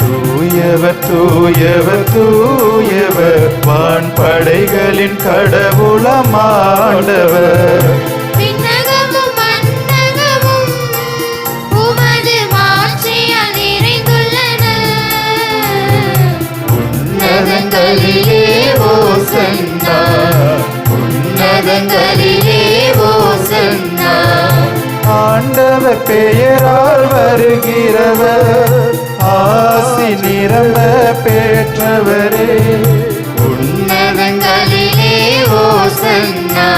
தூயவர் தூயவர் தூயவர் வான்படைகளின் கடவுளமாண்டவர். விண்ணகமும் மண்ணகமும் உமது மாட்சியால் நிறைந்துள்ளன. உன்னதங்களிலே ஓசன்னா, உன்னதங்களிலே ஓசன்னா. ஆண்டவர் பெயரால் வருகிறவர் ஆசி நிரம்ப பெற்றவரே. உன்னதங்களிலே ஓசன்னா,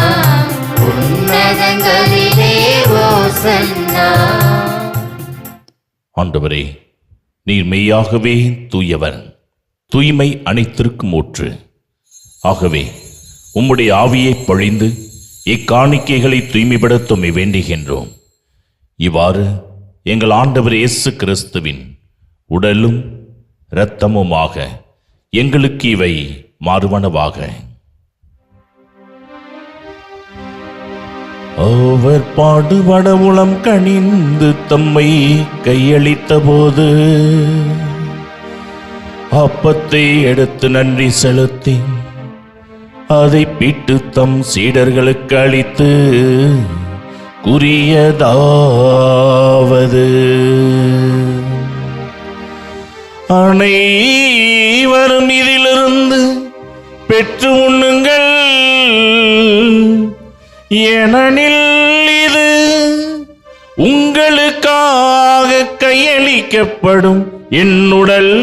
உன்னதங்களிலே ஓசன்னா. ஆண்டவரே, நீர் மெய்யாகவே தூயவர், தூய்மை அனைத்திற்கும் ஊற்று. ஆகவே உம்முடைய ஆவியை பொழிந்து இக்காணிக்கைகளை தூய்மைப்படுத்த வேண்டுகின்றோம். இவ்வாறு எங்கள் ஆண்டவர் இயேசு கிறிஸ்துவின் உடலும் இரத்தமுமாக எங்களுக்கு இவை மாறுவனவாக. அவர் பாடுபட உளம் கனிந்து தம்மை கையளித்த போது அப்பத்தை எடுத்து நன்றி செலுத்தி அதை பிட்டு தம் சீடர்களுக்கு அளித்து கூறியதாவது: அனைவரும் இதிலிருந்து பெற்று உண்ணுங்கள், ஏனெனில் இது உங்களுக்காக கையளிக்கப்படும் என் உடல்.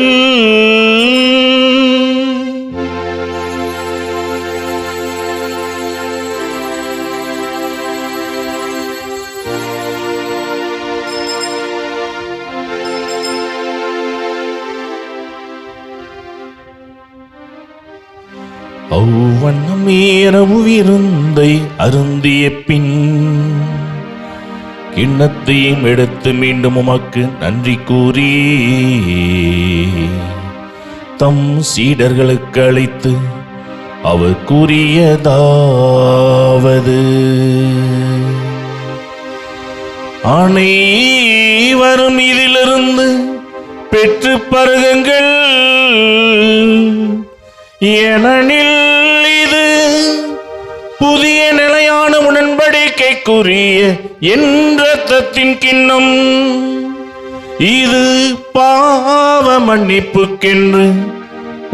அவ்வண்ணம் இரவு விருந்தை அருந்திய பின் கிண்ணத்தையும் எடுத்து மீண்டும் உமக்கு நன்றி கூறி தம் சீடர்களுக்கு அளித்து அவர் கூறியதாவது: அனைவரும் இதிலிருந்து பெற்று பருகுங்கள், ஏனெனில் இது புதிய நிலையான உடன்படிக்கைக்குரிய என் இரத்தத்தின் கிண்ணம். இது பாவ மன்னிப்புக்கென்று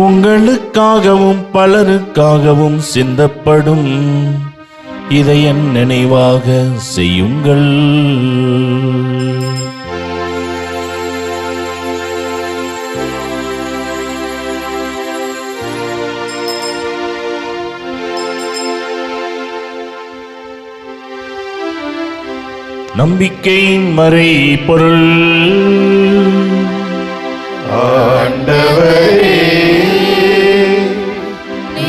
உங்களுக்காகவும் பலருக்காகவும் சிந்தப்படும். இதை என் நினைவாக செய்யுங்கள். நம்பிக்கையின் மறை பொருள். ஆண்டவரே,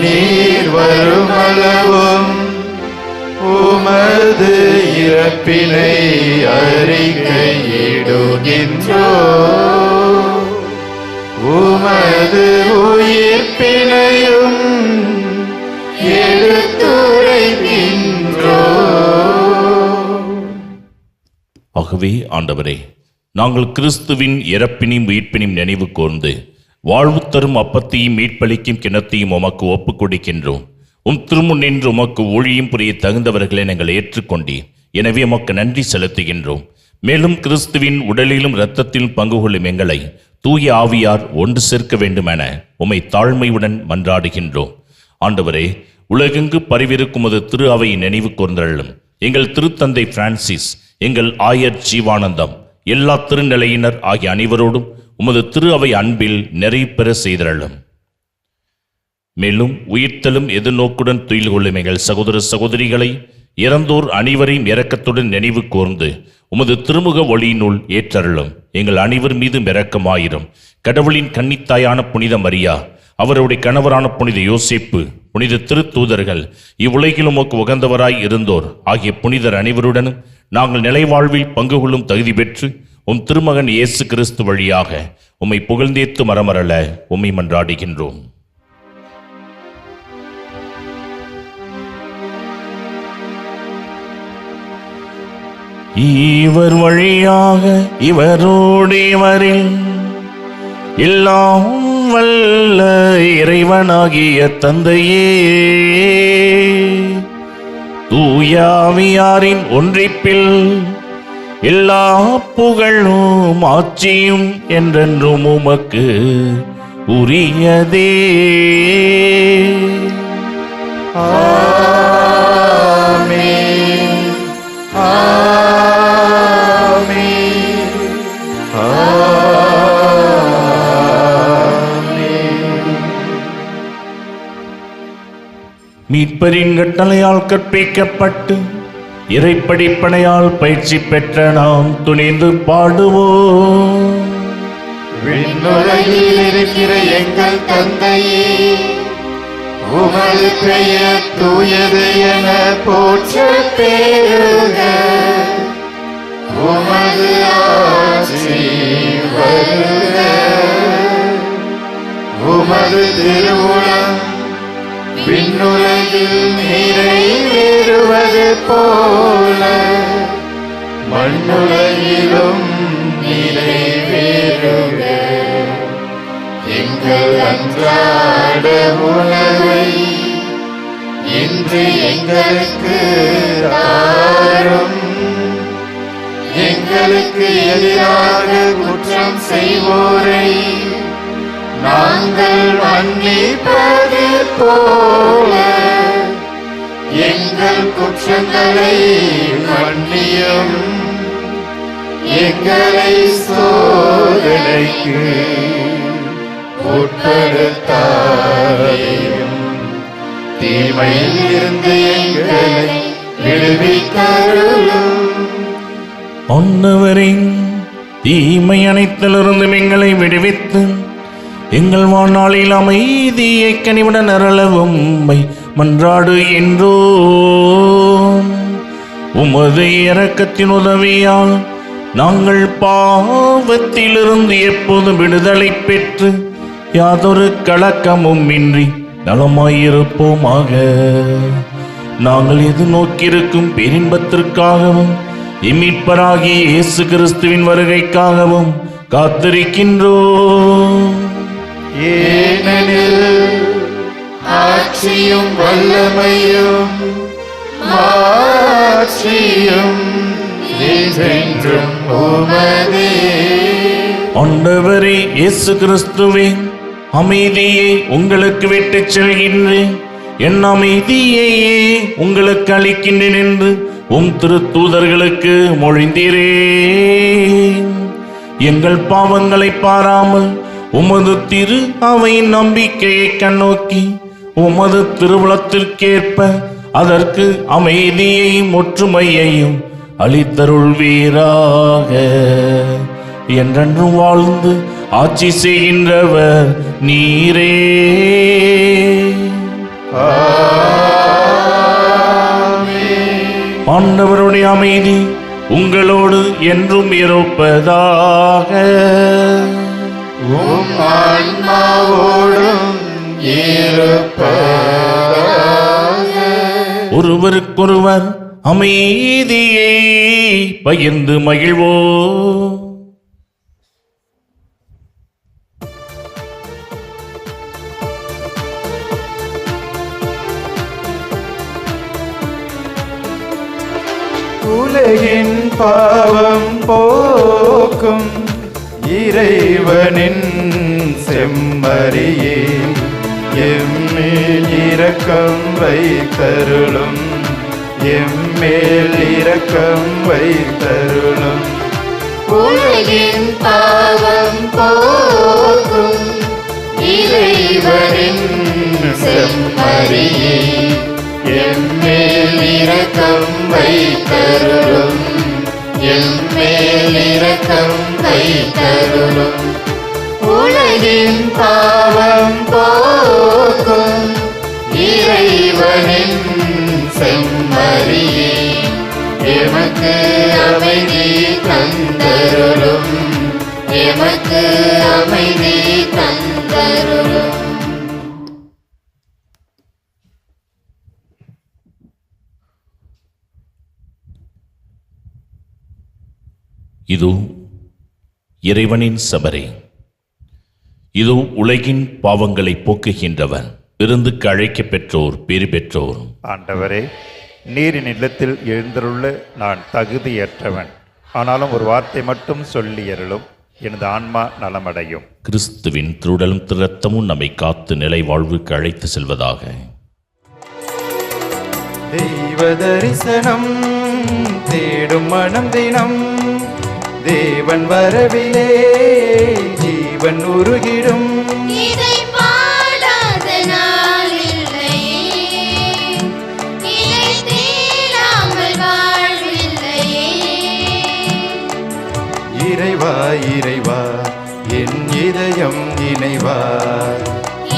நீர் வருமளவும் உமது இறப்பினை அறிக்கையிடுகின்றோம், உமது உயிர்ப்பினையும் எடுத்துரைக்கின்றோம். ஆகவே ஆண்டவரே, நாங்கள் கிறிஸ்துவின் இறப்பினையும் உயிர்ப்பினையும் நினைவு கூர்ந்து வாழ்வு தரும் அப்பத்தையும் மீட்பளிக்கும் கிணத்தையும் உமக்கு ஒப்புக் கொடுக்கின்றோம். திருமுன் நின்று உமக்கு ஊழியம் புரிய தகுந்தவர்களை நாங்கள் ஏற்றுக்கொண்டீர். எனவே உமக்கு நன்றி செலுத்துகின்றோம். மேலும் கிறிஸ்துவின் உடலிலும் இரத்தத்திலும் பங்கு கொள்ளும் எங்களை தூய ஆவியார் ஒன்று சேர்க்க வேண்டுமென உம்மை தாழ்மையுடன் மன்றாடுகின்றோம். ஆண்டவரே, உலகெங்கு பரவிருக்கும் உமது திரு அவையை நினைவு கூர்ந்தருளும். எங்கள் திருத்தந்தை பிரான்சிஸ், எங்கள் ஆயர் ஜீவானந்தம், எல்லா திருநிலையினர் ஆகிய அனைவரோடும் உமது திரு அவை அன்பில் நிறைவு பெற செய்தருளும். மேலும் உயிர்த்தலும் எதிர்நோக்குடன் துயில் கொள்ளும் எங்கள் சகோதர சகோதரிகளை இறந்தோர் அனைவரையும் இரக்கத்துடன் நினைவு கூர்ந்து உமது திருமுக ஒளியினுள் ஏற்றருளும். எங்கள் அனைவர் மீதும் இரக்கமாயிரும். கடவுளின் கன்னித்தாயான புனித மரியா, அவருடைய கணவரான புனித யோசேப்பு, புனித திருத்தூதர்கள், இவ்வுலகில் உமக்கு உகந்தவராய் இருந்தோர் ஆகிய புனிதர் அனைவருடனும் நாங்கள் நிலைவாழ்வில் பங்கு கொள்ளும் தகுதி பெற்று உம் திருமகன் இயேசு கிறிஸ்து வழியாக உம்மை புகழ்ந்தேத்து மரமரல உம்மை மன்றாடுகின்றோம். இவர் வழியாக இவரோடு இவரில் எல்லாம் வல்ல இறைவனாகிய தந்தையே, தூயாவியாரின் ஒன்றிப்பில் எல்லா புகழும் ஆட்சியும் என்றென்றும் உமக்கு உரியதே. ஆமென். ஆமென். ஆமென். மீட்பரின் கட்டளையால் கற்பிக்கப்பட்டு இறைப்படிப்பனையால் பயிற்சி பெற்ற நாம் துணிந்து பாடுவோம். விண்ணுலகில் இருக்கிற எங்கள் தந்தையே, உமது பெயர் தூயது என போற்றப் பெறுக. உமது ஆட்சி வருக. உமது திருவுளம் விண்ணுலகில் நிறைவேறுவது போல மண்ணுலகிலும் நிறைவேறுக. எங்கள் அன்றாட உணவை இன்று எங்களுக்கு தாரும். எங்களுக்கு எதிராக குற்றம் செய்வோரை நாங்கள் மன்னிப்பது போல எங்கள் குற்றங்களை மன்னியும். எங்களை சோதனைக்கு உட்படுத்தாதேயும், தீமையில் இருந்து எங்களை விடுவித்தருளும். ஆண்டவரின் தீமை அனைத்திலிருந்து எங்களை விடுவித்து எங்கள் வாழ்நாளில் அமைதியை கனிவுடன் அருளவும் உம்மை மன்றாடுகின்றோம். உமது இரக்கத்தின் உதவியால் நாங்கள் பாவத்திலிருந்து எப்போதும் விடுதலை பெற்று யாதொரு கலக்கமும் இன்றி நலமாயிருப்போமாக. நாங்கள் எதிர்நோக்கியிருக்கும் பேரின்பத்திற்காகவும் மீட்பராகிய இயேசு கிறிஸ்துவின் வருகைக்காகவும் காத்திருக்கின்றோம். ஏனெனில் ஆட்சியும் வல்லமையும் மாட்சியும் என்றென்றும் உமதே. ஆண்டவரே இயேசு கிறிஸ்துவே, அமைதியை உங்களுக்கு விட்டுச் செல்கின்றேன், என் அமைதியையே உங்களுக்கு அளிக்கின்றேன் என்று உம் திருத்தூதர்களுக்கு மொழிந்தீரே. எங்கள் பாவங்களை பாராமல் உமது திரு அவையின் நம்பிக்கையை கண்ணோக்கி உமது திருவுளத்திற்கேற்ப அதற்கு அமைதியையும் ஒற்றுமையையும் அளித்தருள்வீராக. என்றென்றும் வாழ்ந்து ஆட்சி செய்கின்றவர் நீரே. ஆண்டவருடைய அமைதி உங்களோடு என்றும் இருப்பதாக. உம் ஆன்மாவோடும் இருப்பதாக. ஒருவருக்கொருவர் அமைதியை பகிர்ந்து மகிழ்வோம். உலகின் பாவம் போக்கும் இறைவனின் செம்மறியே, எம்மேல் இரக்கம் வைத்தருளும், எம்மேல் இரக்கம் வைத்தருளும். உலகின் பாவம் போக்கும் இறைவனின் செம்மறியே, எம்மேல் இரக்கம் வைத்தருளும், எம்மேல் இரக்கம் வைத்தருளும். உலகின் பாவம் போக்கும் இறைவனின் செம்மறியே, எமக்கு அமைதி தந்தருளும், எமக்கு அமைதி தந்தருளும். இதோ இறைவனின் சபரே, இதோ உலகின் பாவங்களை போக்குகின்றவன். விருந்துக்கு அழைக்கப் பெற்றோர் பேறு பெற்றோர். ஆண்டவரே, நீரின் இல்லத்தில் எழுந்தருள்ள நான் தகுதியற்றவன், ஆனாலும் ஒரு வார்த்தை மட்டும் சொல்லி அருளும், எனது ஆன்மா நலமடையும். கிறிஸ்துவின் திருடலும் திருரத்தமும் நம்மை காத்து நிலை வாழ்வுக்கு அழைத்து செல்வதாக. தெய்வ தரிசனம் தேடும் மனம் தினம், தேவன் வரவிலே ஜீவன் உருகிடும். இதை பாடாத நாள் இல்லையே, இதை தேடாமல் வாழ்வில்லையே. இறைவா இறைவா என் இதயம் இணைவா,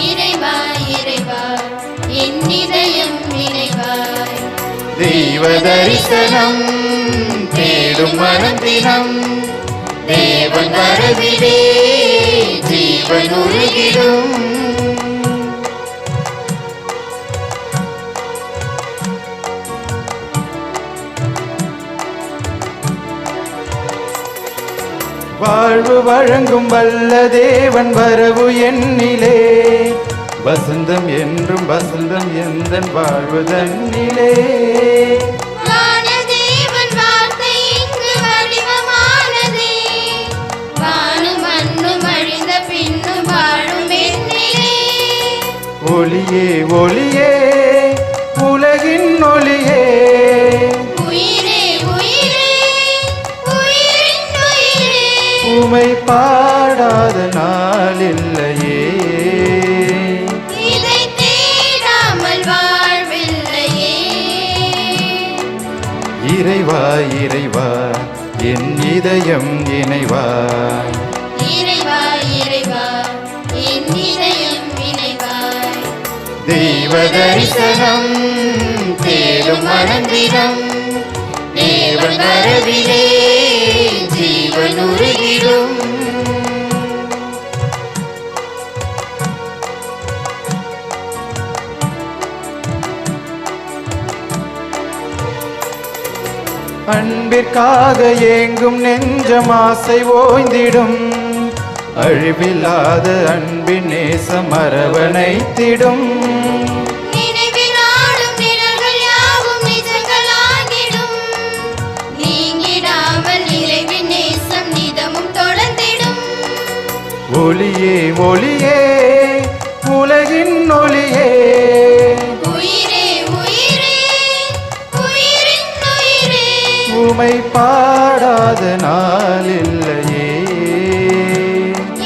இறைவா இறைவா என் இதயம் இறைவாய். தெய்வ தரிசனம் தேடும் மனம் தினம், தேவன் வரவிலே ஜீவன் உருகிடும். வாழ்வு வழங்கும் வல்ல தேவன் வரவு என்னிலே, வசந்தம் என்றும் வசந்தம் எந்தன் வாழ்வு தன்னிலே. வானதேவன் வார்த்தை இங்கு வடிவமானதே, வானும் மண்ணும் அழிந்த பின்னும் வாழும் என்னிலே. ஒளியே ஒளியே உலகின் ஒளியே, உயிரே உயிரே உயிரின் உயிரே, உமை பாடாத நாள் இல்லையே. இதை தேடாமல் வாழ்வில்லையே. இறைவா இறைவா என் இதயம் இணைவா, இறைவா இறைவா என் இதயம் இணைவாய். தெய்வ தரிசனம் தேடும் மனம் தினம், தேவன் வரவிலே ஜீவன் உருகிடும். அன்பிற்காக ஏங்கும் நெஞ்சம் ஆசை ஓய்ந்திடும். அழிவில்லாத அன்பின் நேசம் அரவணைத்திடும். நினைவில் ஆடும் நிழல்கள் யாவும் நிஜங்களாகிடும். நீங்கிடாமல் நிறைவின் நேசம் நிதமும் தொடர்ந்திடும். ஒளியே ஒளியே உலகின் ஒளியே, உயிரே உயிரே உயிரின் உயிரே, உமை பாடாத நாள் இல்லையே.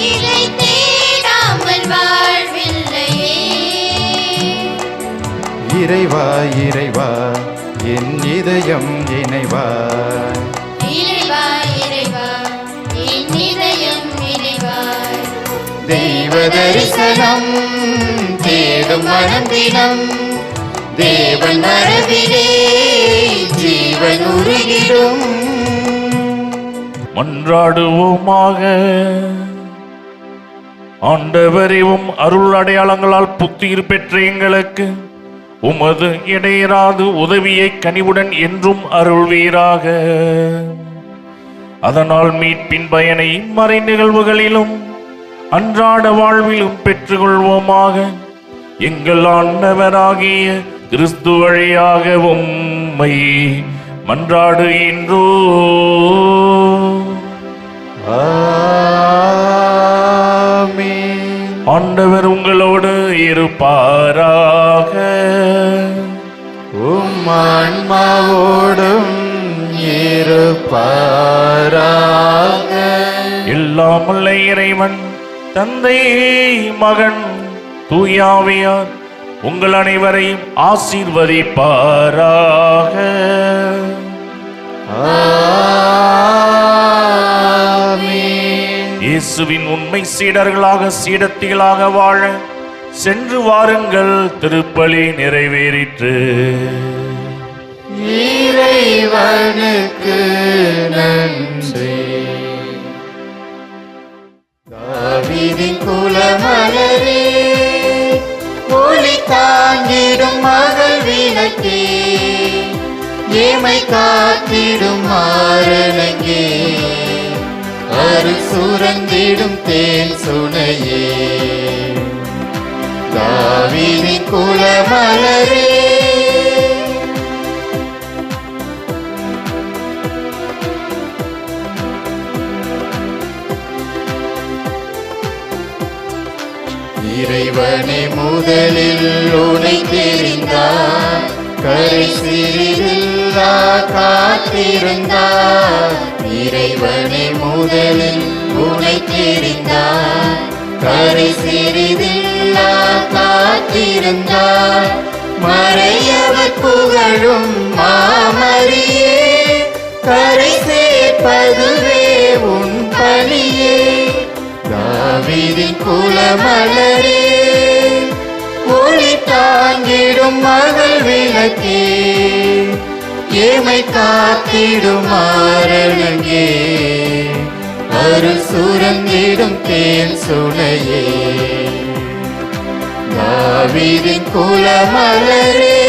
இலை தேடாமல் வாழ்வில்லையே. இறைவா இறைவா என் இதயம் இணைவா. இறைவா இறைவா என் இதயம் இறைவாய். தெய்வ தரிசனம் தேடும் மனம் தினம். தேவன் வரவிலே ஜீவன் உருகிடும். மன்றாடுவோமாக. ஆண்டவரையும் அருள் அடையாளங்களால் புத்துயிர் பெற்ற எங்களுக்கு உமது இடையராது உதவியை கனிவுடன் என்றும் அருள்வீராக. அதனால் மீட்பின் பயனை மறை நிகழ்வுகளிலும் அன்றாட வாழ்விலும் பெற்றுக்கொள்வோமாக. எங்கள் ஆண்டவராகிய கிறிஸ்து வழியாக உம்மை மன்றாடுகின்றோ. ஆமென். ஆண்டவர் உங்களோடு இருப்பாராக. உம் ஆன்மாவோடும் இருப்பாராக. எல்லாம் வல்ல இறைவன் தந்தை மகன் தூயாவியார் உங்கள் அனைவரையும் ஆசீர்வதிப்பாராக. ஆமென். இயேசுவின் உண்மை சீடர்களாக சீடத்திகளாக வாழ சென்று வாருங்கள். திருப்பலி நிறைவேறிற்று. இறைவனுக்கு நன்றி. தாவீதின் குலமலரே, ஒளி தாங்கிடும் மகள் விளக்கே, ஏமை காத்திடும் மாறனங்கே, அருள் சுரந்திடும் தேன் சுனையே. தாவீதின் குலமலரே, இறைவனே முதலில் உனை தெரிந்தார், கரை சிறிதில்லா காத்திருந்தார். இறைவனே முதலில் உனை தெரிந்தார், கரை சிறிதில்லா காத்திருந்தார். மறையவர் புகழும் மாமரியே, கரை சேர்ப்பதுவே உன் பணியே. தாவீதின் குலமலரே, ஒளி தாங்கிடும் மகள் விளக்கே, ஏமை காத்திடும் மாறனங்கே, அருள் சுரந்திடும் தேன் சுனையே. தாவீதின் குலமலரே,